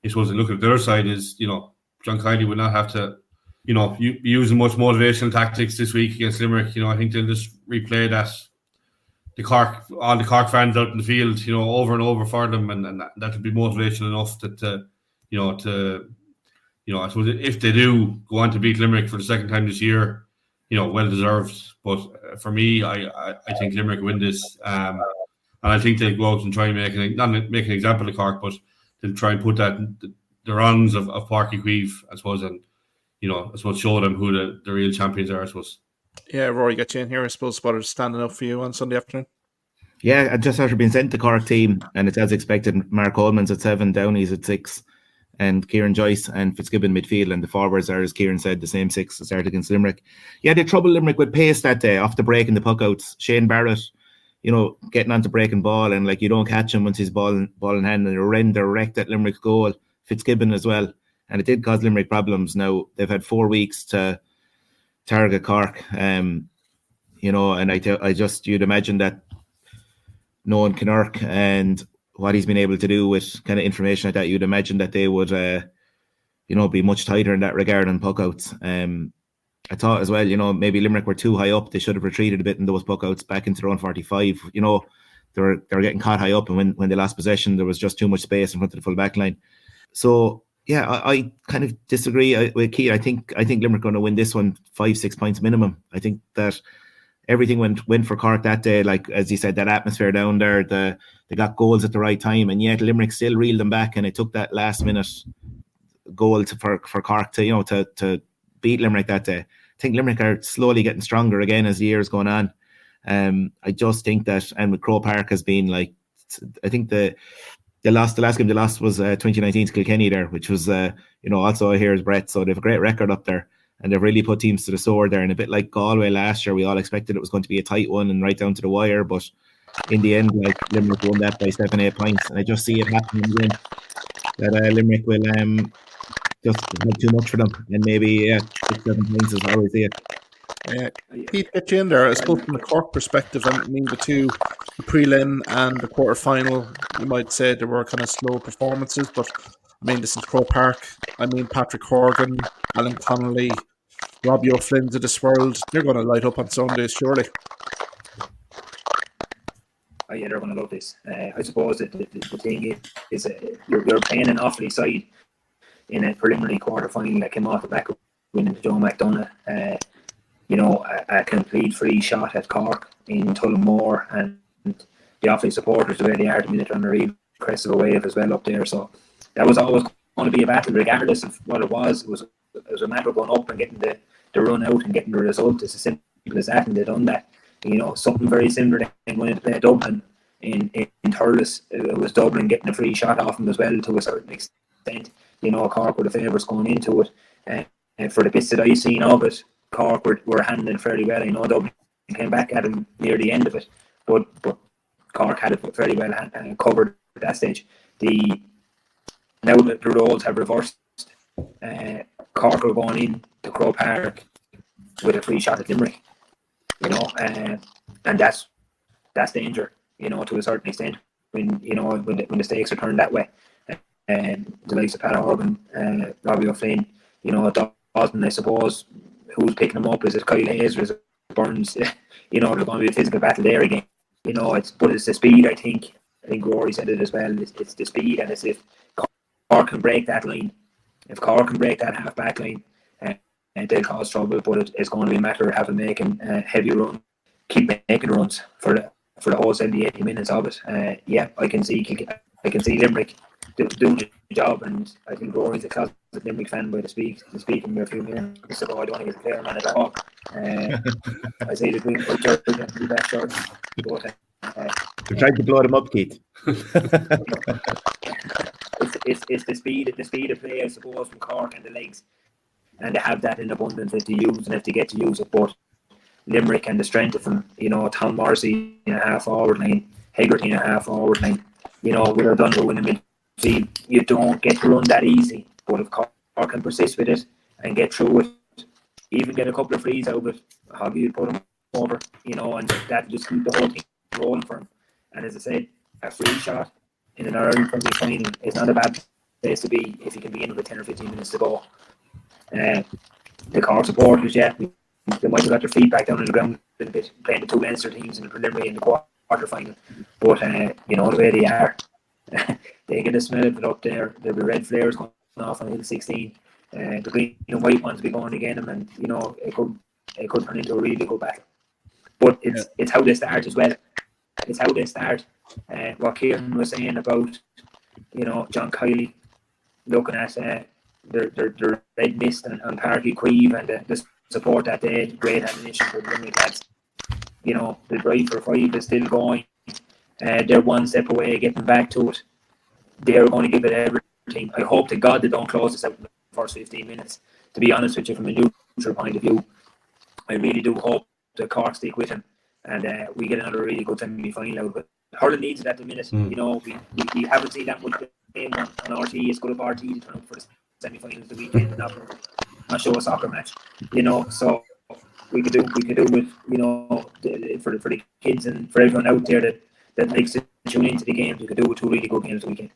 I suppose the look at the other side is, you know, John Kiley will not have to, you know, be using much motivational tactics this week against Limerick. You know, I think they'll just replay that. All the Cork fans out in the field, you know, over and over for them, and that'll be motivational enough that you know, I suppose if they do go on to beat Limerick for the second time this year, you know, well deserved. But for me, I think Limerick win this, and I think they'll go out and try and not make an example of Cork, but they'll try and put that the wrongs of Páirc Uí Chaoimh, I suppose, and you know, I suppose show them who the real champions are, I suppose. Yeah, Rory, get you in here. I suppose what is standing out for you on Sunday afternoon? Yeah, just after being sent the Cork team, and it's as expected. Mark Coleman's at 7, Downey's at 6, and Kieran Joyce and Fitzgibbon midfield, and the forwards are, as Kieran said, the same 6 that started against Limerick. Yeah, they troubled Limerick with pace that day off the break and the puckouts. Shane Barrett, you know, getting onto breaking ball, and like you don't catch him once he's ball in hand, and they're direct at Limerick's goal. Fitzgibbon as well, and it did cause Limerick problems. Now they've had 4 weeks to target Cork, you know, and I just you'd imagine that knowing Kinnerk and what he's been able to do with kind of information like that, you'd imagine that they would, you know, be much tighter in that regard on puckouts. I thought as well, maybe Limerick were too high up. They should have retreated a bit in those puckouts back into their own 45. They were getting caught high up, and when they lost possession, there was just too much space in front of the full back line. So yeah, I kind of disagree with Keith. I think Limerick are going to win this one 5-6 points minimum. I think that everything went for Cork that day. Like as you said, that atmosphere down there, they got goals at the right time, and yet Limerick still reeled them back, and it took that last minute goal for Cork to beat Limerick that day. I think Limerick are slowly getting stronger again as the year is going on. I just think that, and with Croke Park has been like, I think the last game they lost was 2019 to Kilkenny there, which was also a hair's breadth. So they have a great record up there, and they've really put teams to the sword there. And a bit like Galway last year, we all expected it was going to be a tight one and right down to the wire, but in the end, like Limerick won that by 7-8 points, and I just see it happening again. That Limerick will just have too much for them, and maybe 6-7 points is how I see it. Pete, get you in there. I suppose from the Cork perspective, I mean the two, the prelim and the quarter final, you might say there were kind of slow performances, but I mean this is Croke Park. I mean Patrick Horgan, Alan Connolly, Robbie O'Flynn's of this world. They're going to light up on Sundays, surely. Oh yeah, they're going to love this. I suppose that the thing is you're playing an Offaly side in a preliminary quarter final that came off the back of winning to Joe McDonough. A complete free shot at Cork in Tullamore, and the Offaly supporters, the way they are at the minute, on a real crest of a wave as well up there. So that was always going to be a battle, regardless of what it was. It was a matter of going up and getting the run out and getting the result. It's as simple as that, and they've done that. Something very similar then when they played Dublin in Thurles. It was Dublin getting a free shot off them as well to a certain extent. Cork were the favourites going into it. And for the bits that I've seen of it, Cork were handling fairly well. I know Dublin came back at them near the end of it, but Cork had it fairly well covered at that stage. Now that the roles have reversed, Cork are going in to Croke Park with a free shot at Limerick. And that's danger. To a certain extent when the stakes are turned that way. And the likes of Pat Horgan, Robbie O'Flynn, Dawson, I suppose, who's picking them up? Is it Kyle Hayes or is it Burns? There's going to be a physical battle there again. It's the speed. I think Rory said it as well. It's the speed, and it's if Cork can break that line, if Cork can break that half back line, and they'll cause trouble. But it's going to be a matter of having making heavy run, keep making runs for the whole 70-80 minutes of it. I can see Limerick doing the job, and I think Rory's a closet Limerick fan by the speaking a few minutes ago. I don't think he's a player man at all. I say the green shirt and the black shirt. They're trying to blow them up, Keith. It's the speed of play, I suppose, from Cork and the legs, and they have that in abundance if they use and if they get to use it. But Limerick and the strength of them, Tom Morrissey in a half forward line, Hegarty in a half forward line, we're done to win a midfield. You don't get to run that easy, but if Cork can persist with it and get through it, even get a couple of frees out of it, how do you put them over, and that just keep the whole thing rolling for them. And as I said, a free shot in an Ireland friendly final is not a bad place to be if you can be in with 10 or 15 minutes to go. The Cork supporters, they might have got their feet back down on the ground a little bit, playing the two Leinster teams in the preliminary and the quarter final. But the way they are, they get a smell of it up there. There'll be red flares going off on Hill 16. The green and white ones be going again, and it could turn into a really good battle. But it's how they start as well. It's how they start. What Kieran was saying about John Kiley looking at their red mist and Parky Queeve and the support that they had, great ammunition for the Limerick lads. The drive for 5 is still going. They're one step away getting back to it. They're going to give it everything. I hope to God they don't close this out in the first 15 minutes. To be honest with you, from a neutral point of view, I really do hope the Cork stick with him and we get another really good semi-final out of it. Hurling needs it at the minute. We haven't seen that much game on RT. It's good of RT to turn up for the semi-finals the weekend and not show a soccer match. So we could do with for the kids and for everyone out there that likes to tune into the games. We could do with 2 really good games the weekend.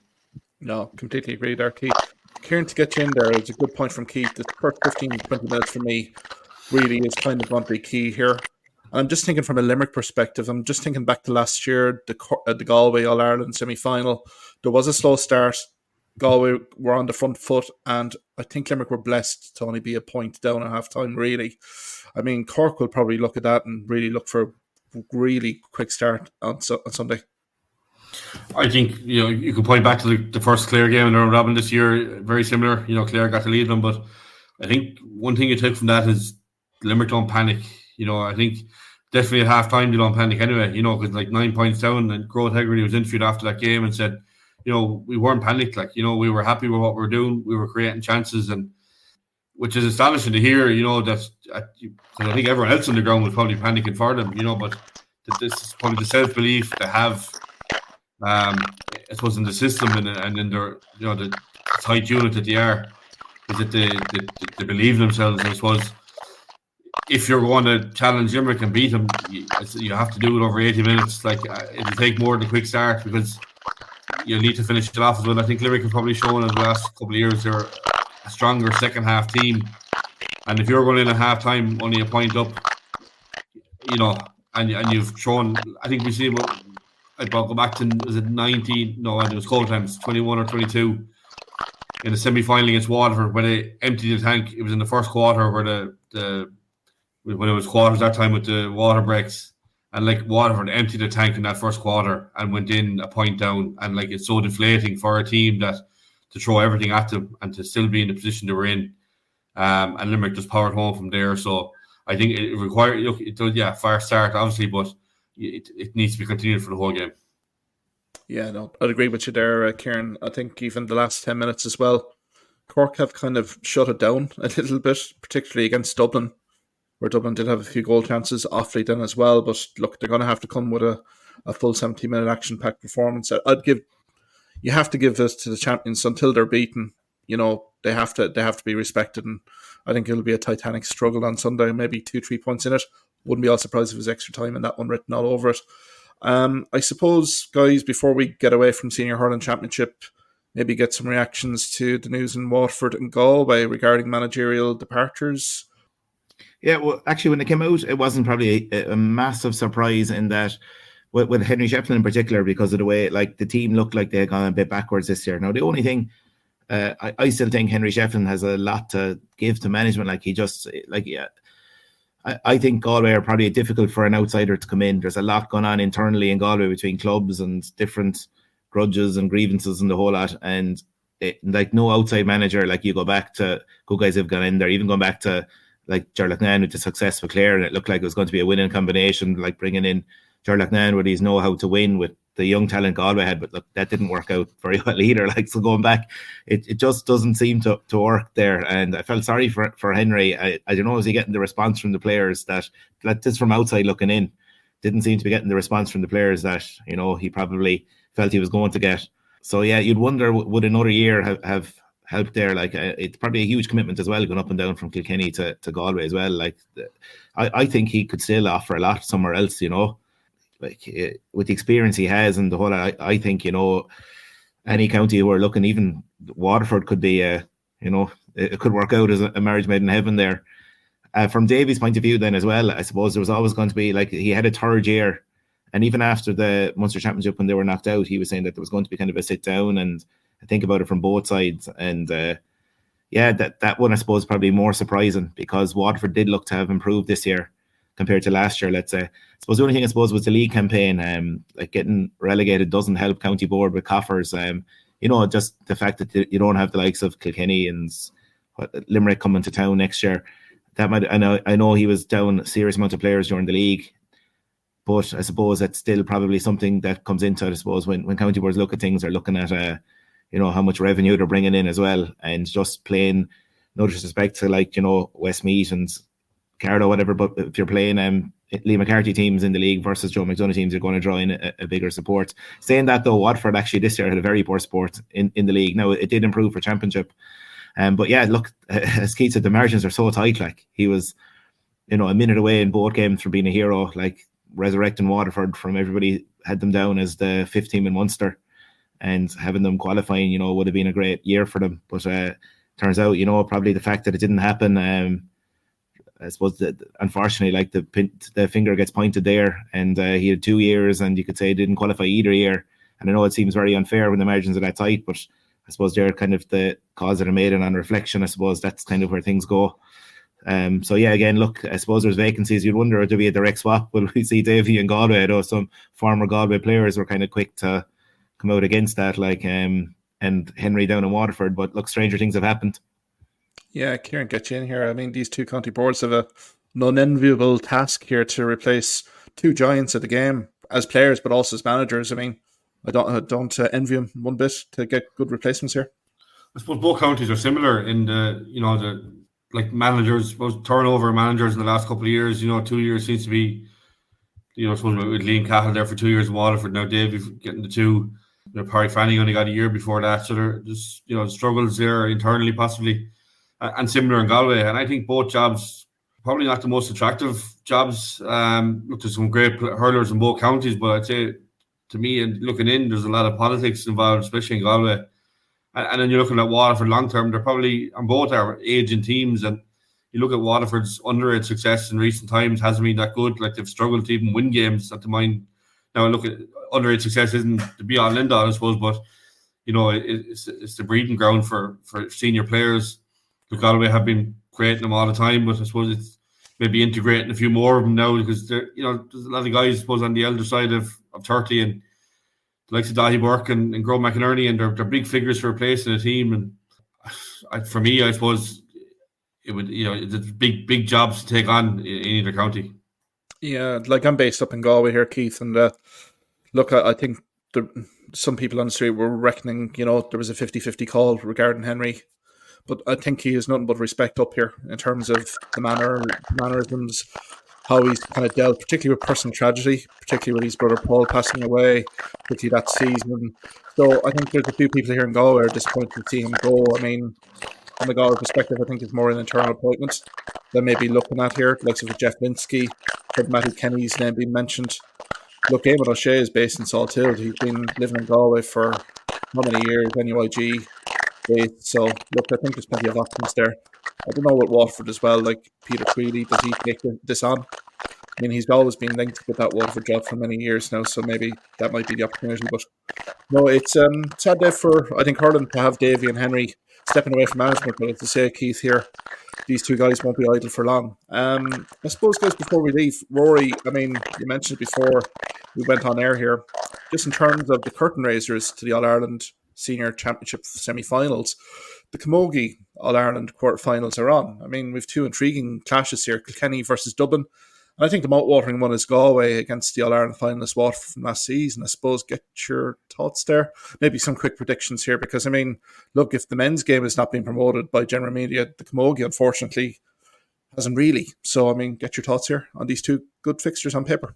No, completely agree there, Keith. Kieran, to get you in there, it's a good point from Keith. The first 15-20 minutes for me, really is kind of going to be key here. And I'm just thinking from a Limerick perspective. I'm just thinking back to last year, the Galway All Ireland semi-final. There was a slow start. Galway were on the front foot, and I think Limerick were blessed to only be a point down at half-time, really. I mean, Cork will probably look at that and really look for a really quick start on Sunday. I think, you can point back to the first Clare game in the round robin this year, very similar. Clare got to lead them, but I think one thing you take from that is Limerick don't panic. I think definitely at half time they don't panic anyway, because 9 points down, and Grove Hegarty was interviewed after that game and said, we weren't panicked, we were happy with what we were doing, we were creating chances, and which is astonishing to hear, that I think everyone else on the ground was probably panicking for them, but this is probably the self-belief they have, I suppose, in the system and in their, the tight unit that they are, is that they believe in themselves. I suppose if you're going to challenge Limerick and beat them, you have to do it over 80 minutes. It'll take more than a quick start, because you need to finish it off as well. I think Limerick have probably shown in the last couple of years they're a stronger second half team. And if you're going in at half time only a point up, and you've shown, I think we see what I'd go back to, was it 19? No, it was cold times, 21 or 22 in the semi-final against Waterford, where they emptied the tank. It was in the first quarter where when it was quarters that time with the water breaks, and Waterford emptied the tank in that first quarter and went in a point down, and it's so deflating for a team that to throw everything at them and to still be in the position they were in, and Limerick just powered home from there. So I think it required, fire start obviously, but it needs to be continued for the whole game. Yeah, no, I'd agree with you there, Kieran. I think even the last 10 minutes as well, Cork have kind of shut it down a little bit, particularly against Dublin, where Dublin did have a few goal chances Offaly then as well. But look, they're going to have to come with a full 70-minute action-packed performance. You have to give this to the champions until they're beaten. They have to be respected, and I think it'll be a titanic struggle on Sunday. Maybe 2-3 points in it. Wouldn't be all surprised if it was extra time and that one written all over it. I suppose, guys, before we get away from Senior Hurling Championship, maybe get some reactions to the news in Waterford and Galway regarding managerial departures. Yeah, well, actually, when it came out, it wasn't probably a massive surprise in that, with Henry Shefflin in particular, because of the way the team looked like they had gone a bit backwards this year. Now, the only thing, I still think Henry Shefflin has a lot to give to management. I think Galway are probably difficult for an outsider to come in. There's a lot going on internally in Galway between clubs and different grudges and grievances and the whole lot. And no outside manager, you go back to good guys have gone in there, even going back to Gerlach Nan with the success with Clare, and it looked like it was going to be a winning combination, bringing in Gerlach Nan with his know-how to win with the young talent Galway had, but look, that didn't work out very well either. So going back, it just doesn't seem to work there. And I felt sorry for Henry. I don't know, is he getting the response from the players that this from outside looking in? Didn't seem to be getting the response from the players that, he probably felt he was going to get. So yeah, you'd wonder, would another year have helped there? It's probably a huge commitment as well, going up and down from Kilkenny to Galway as well. I think he could still offer a lot somewhere else, with the experience he has and the whole. I think any county who are looking, even Waterford could be it could work out as a marriage made in heaven there. From Davy's point of view then as well, I suppose there was always going to be, he had a third year, and even after the Munster Championship when they were knocked out, he was saying that there was going to be kind of a sit down and think about it from both sides. And that one I suppose probably more surprising, because Waterford did look to have improved this year compared to last year, let's say. I suppose the only thing was the league campaign. Getting relegated doesn't help County Board with coffers. Just the fact that you don't have the likes of Kilkenny and Limerick coming to town next year. That might. I know he was down a serious amount of players during the league, but I suppose that's still probably something that comes into it. I suppose when County Boards look at things, they're looking at how much revenue they're bringing in as well, and just playing, no disrespect to Westmeath and Carlow, whatever, but if you're playing Lee McCarthy teams in the league versus Joe McDonough teams, you're going to draw in a bigger support. Saying that though, Watford actually this year had a very poor support in the league. Now it did improve for Championship, but yeah, look, as Keith said, the margins are so tight. He was, a minute away in both games from being a hero, resurrecting Waterford from everybody had them down as the fifth team in Munster, and having them qualifying, would have been a great year for them. But turns out, probably the fact that it didn't happen. I suppose that unfortunately, like the finger gets pointed there, and he had 2 years, and you could say he didn't qualify either year. And I know it seems very unfair when the margins are that tight, but I suppose they're kind of the calls that are made, and on reflection, I suppose that's kind of where things go. So yeah, again, look, I suppose there's vacancies. You'd wonder, would there be a direct swap? Will we see Davy and Galway? I know some former Galway players were kind of quick to come out against that, like and Henry down in Waterford. But look, stranger things have happened. Yeah, Kieran, get you in here. I mean, these two county boards have an unenviable task here to replace two giants of the game as players, but also as managers. I mean, I don't envy them one bit to get good replacements here. I suppose both counties are similar in the like managers, both turnover managers in the last couple of years. 2 years seems to be, I suppose with Liam Cahill there for 2 years in Waterford, now Davy getting the two. Parry Fanning only got a year before that, so there just struggles there internally possibly, and similar in Galway. And I think both jobs probably not the most attractive jobs. Look, there's some great hurlers in both counties, but I'd say to me, and looking in, there's a lot of politics involved, especially in Galway. And then you're looking at Waterford long term. They're probably on both our aging teams, and you look at Waterford's underage success in recent times hasn't been that good. Like they've struggled to even win games. Not to mind. Now look at underage success isn't the be all and end all, I suppose, but it's the breeding ground for senior players. The Galway have been creating them all the time, but I suppose it's maybe integrating a few more of them now because there's a lot of guys, I suppose, on the elder side of 30 and the likes of Dahi Burke and Grove McInerney, and they're big figures for replacing a team. And for me, I suppose it would it's big jobs to take on in either county. Yeah, like I'm based up in Galway here, Keith, and look, I think some people on the street were reckoning, there was a 50-50 call regarding Henry, but I think he has nothing but respect up here in terms of the mannerisms, how he's kind of dealt, particularly with personal tragedy, particularly with his brother Paul passing away, particularly that season. So I think there's a few people here in Galway are disappointed to see him go. I mean, from the Galway perspective, I think it's more an internal appointment than maybe looking at here, like with Jeff Linsky, Matthew Kenny's name being mentioned. Look, Eamon O'Shea is based in Salthill. He's been living in Galway for how many years, NUIG based. So, look, I think there's plenty of options there. I don't know what Waterford as well, like Peter Creedy, does he take this on? I mean, he's always been linked with that Waterford job for many years now, so maybe that might be the opportunity. But no, it's sad day for, I think, hurling to have Davy and Henry stepping away from management. But as I say, Keith here, these two guys won't be idle for long. I suppose, guys, before we leave, Ruairi, I mean, you mentioned it before we went on air here, just in terms of the curtain raisers to the All Ireland Senior Championship semi-finals, the Camogie All Ireland quarter-finals are on. I mean, we've two intriguing clashes here, Kilkenny versus Dublin. And I think the mouth-watering one is Galway against the All Ireland finalist Waterford from last season. I suppose, get your thoughts there. Maybe some quick predictions here, because, I mean, look, if the men's game is not being promoted by general media, the Camogie, unfortunately, hasn't really. So, I mean, get your thoughts here on these two good fixtures on paper.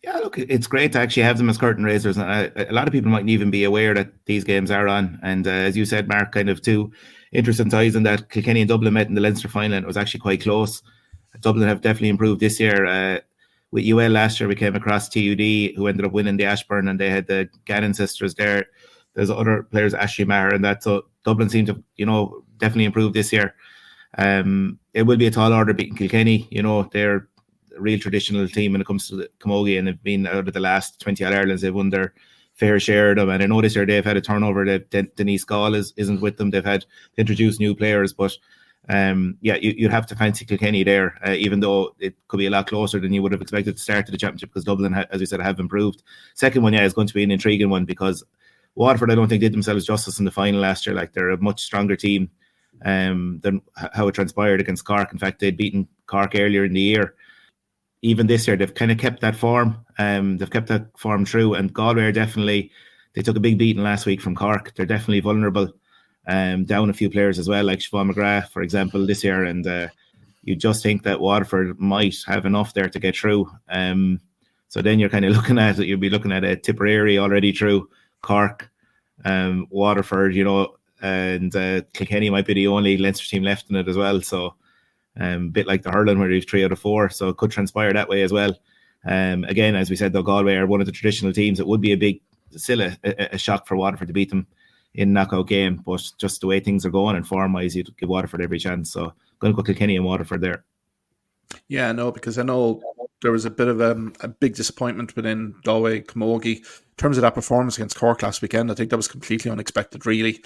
Yeah, look, it's great to actually have them as curtain raisers. And a lot of people mightn't even be aware that these games are on. And as you said, Mark, kind of two interesting ties in that Kilkenny and Dublin met in the Leinster final, and it was actually quite close. Dublin have definitely improved this year. With UL last year, we came across TUD, who ended up winning the Ashburn, and they had the Gannon sisters there. There's other players, Ashley Maher, and that. So Dublin seem to, definitely improve this year. It will be a tall order beating Kilkenny. They're a real traditional team when it comes to the Camogie, and have been out of the last 20 All Irelands. They've won their fair share of them. And I know this year they've had a turnover. Denise Gall isn't with them. They've had to introduce new players, but you'd have to fancy Kilkenny there, even though it could be a lot closer than you would have expected to start to the championship, because Dublin, as you said, have improved. Second one, is going to be an intriguing one, because Waterford, I don't think, did themselves justice in the final last year. Like, they're a much stronger team than how it transpired against Cork. In fact, they'd beaten Cork earlier in the year. Even this year, they've kind of kept that form. They've kept that form true. And Galway are definitely, they took a big beating last week from Cork. They're definitely vulnerable. Down a few players as well, like Siobhan McGrath, for example, this year. And you just think that Waterford might have enough there to get through. So then you're kind of looking at it. You'll be looking at a Tipperary already through, Cork, Waterford, and Kilkenny might be the only Leinster team left in it as well. So a bit like the hurling, where you've 3 out of 4. So it could transpire that way as well. Again, as we said, though, Galway are one of the traditional teams. It would be still a shock for Waterford to beat them in knockout game. But just the way things are going and form-wise, you'd give Waterford every chance. So I'm going to go Kilkenny and Waterford there. Yeah, no, because I know there was a bit of a big disappointment within Galway Camogie in terms of that performance against Cork last weekend. I think that was completely unexpected, really.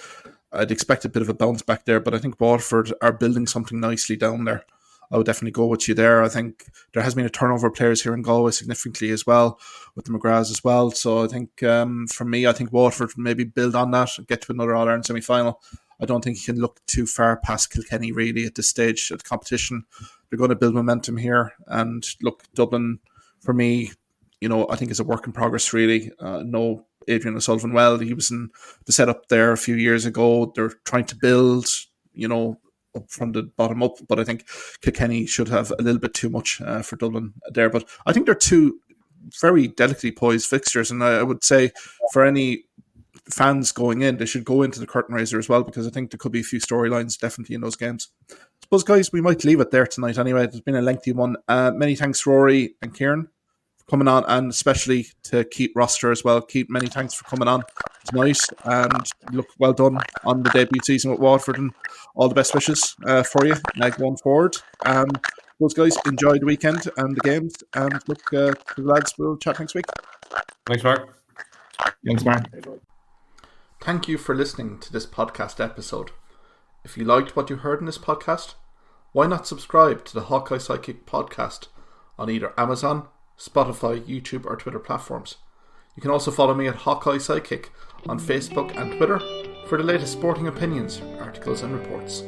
I'd expect a bit of a bounce back there, but I think Waterford are building something nicely down there. I would definitely go with you there. I think there has been a turnover of players here in Galway significantly as well, with the McGraths as well. So I think, for me, I think Waterford maybe build on that and get to another All-Ireland semi-final. I don't think you can look too far past Kilkenny, really, at this stage of the competition. They're going to build momentum here. And look, Dublin, for me, I think is a work in progress, really. No Adrian O'Sullivan well. He was in the setup there a few years ago. They're trying to build, up from the bottom up, but I think Kilkenny should have a little bit too much for Dublin there. But I think they're two very delicately poised fixtures, and I would say for any fans going in, they should go into the curtain raiser as well, because I think there could be a few storylines definitely in those games. I suppose, guys, we might leave it there tonight anyway. It's been a lengthy one. Many thanks, Ruairi and Kieran, for coming on, and especially to Keith Rossiter as well. Keith, many thanks for coming on tonight, and look, well done on the debut season with Waterford, and all the best wishes for you going forward. Those guys, enjoy the weekend and the games, and look, the lads, we'll chat next week. Thanks, Mark. Thanks, Mark. Thank you for listening to this podcast episode. If you liked what you heard in this podcast, why not subscribe to the Hawkeye Sidekick podcast on either Amazon, Spotify, YouTube, or Twitter platforms. You can also follow me at Hawkeye Sidekick on Facebook and Twitter for the latest sporting opinions, articles, and reports.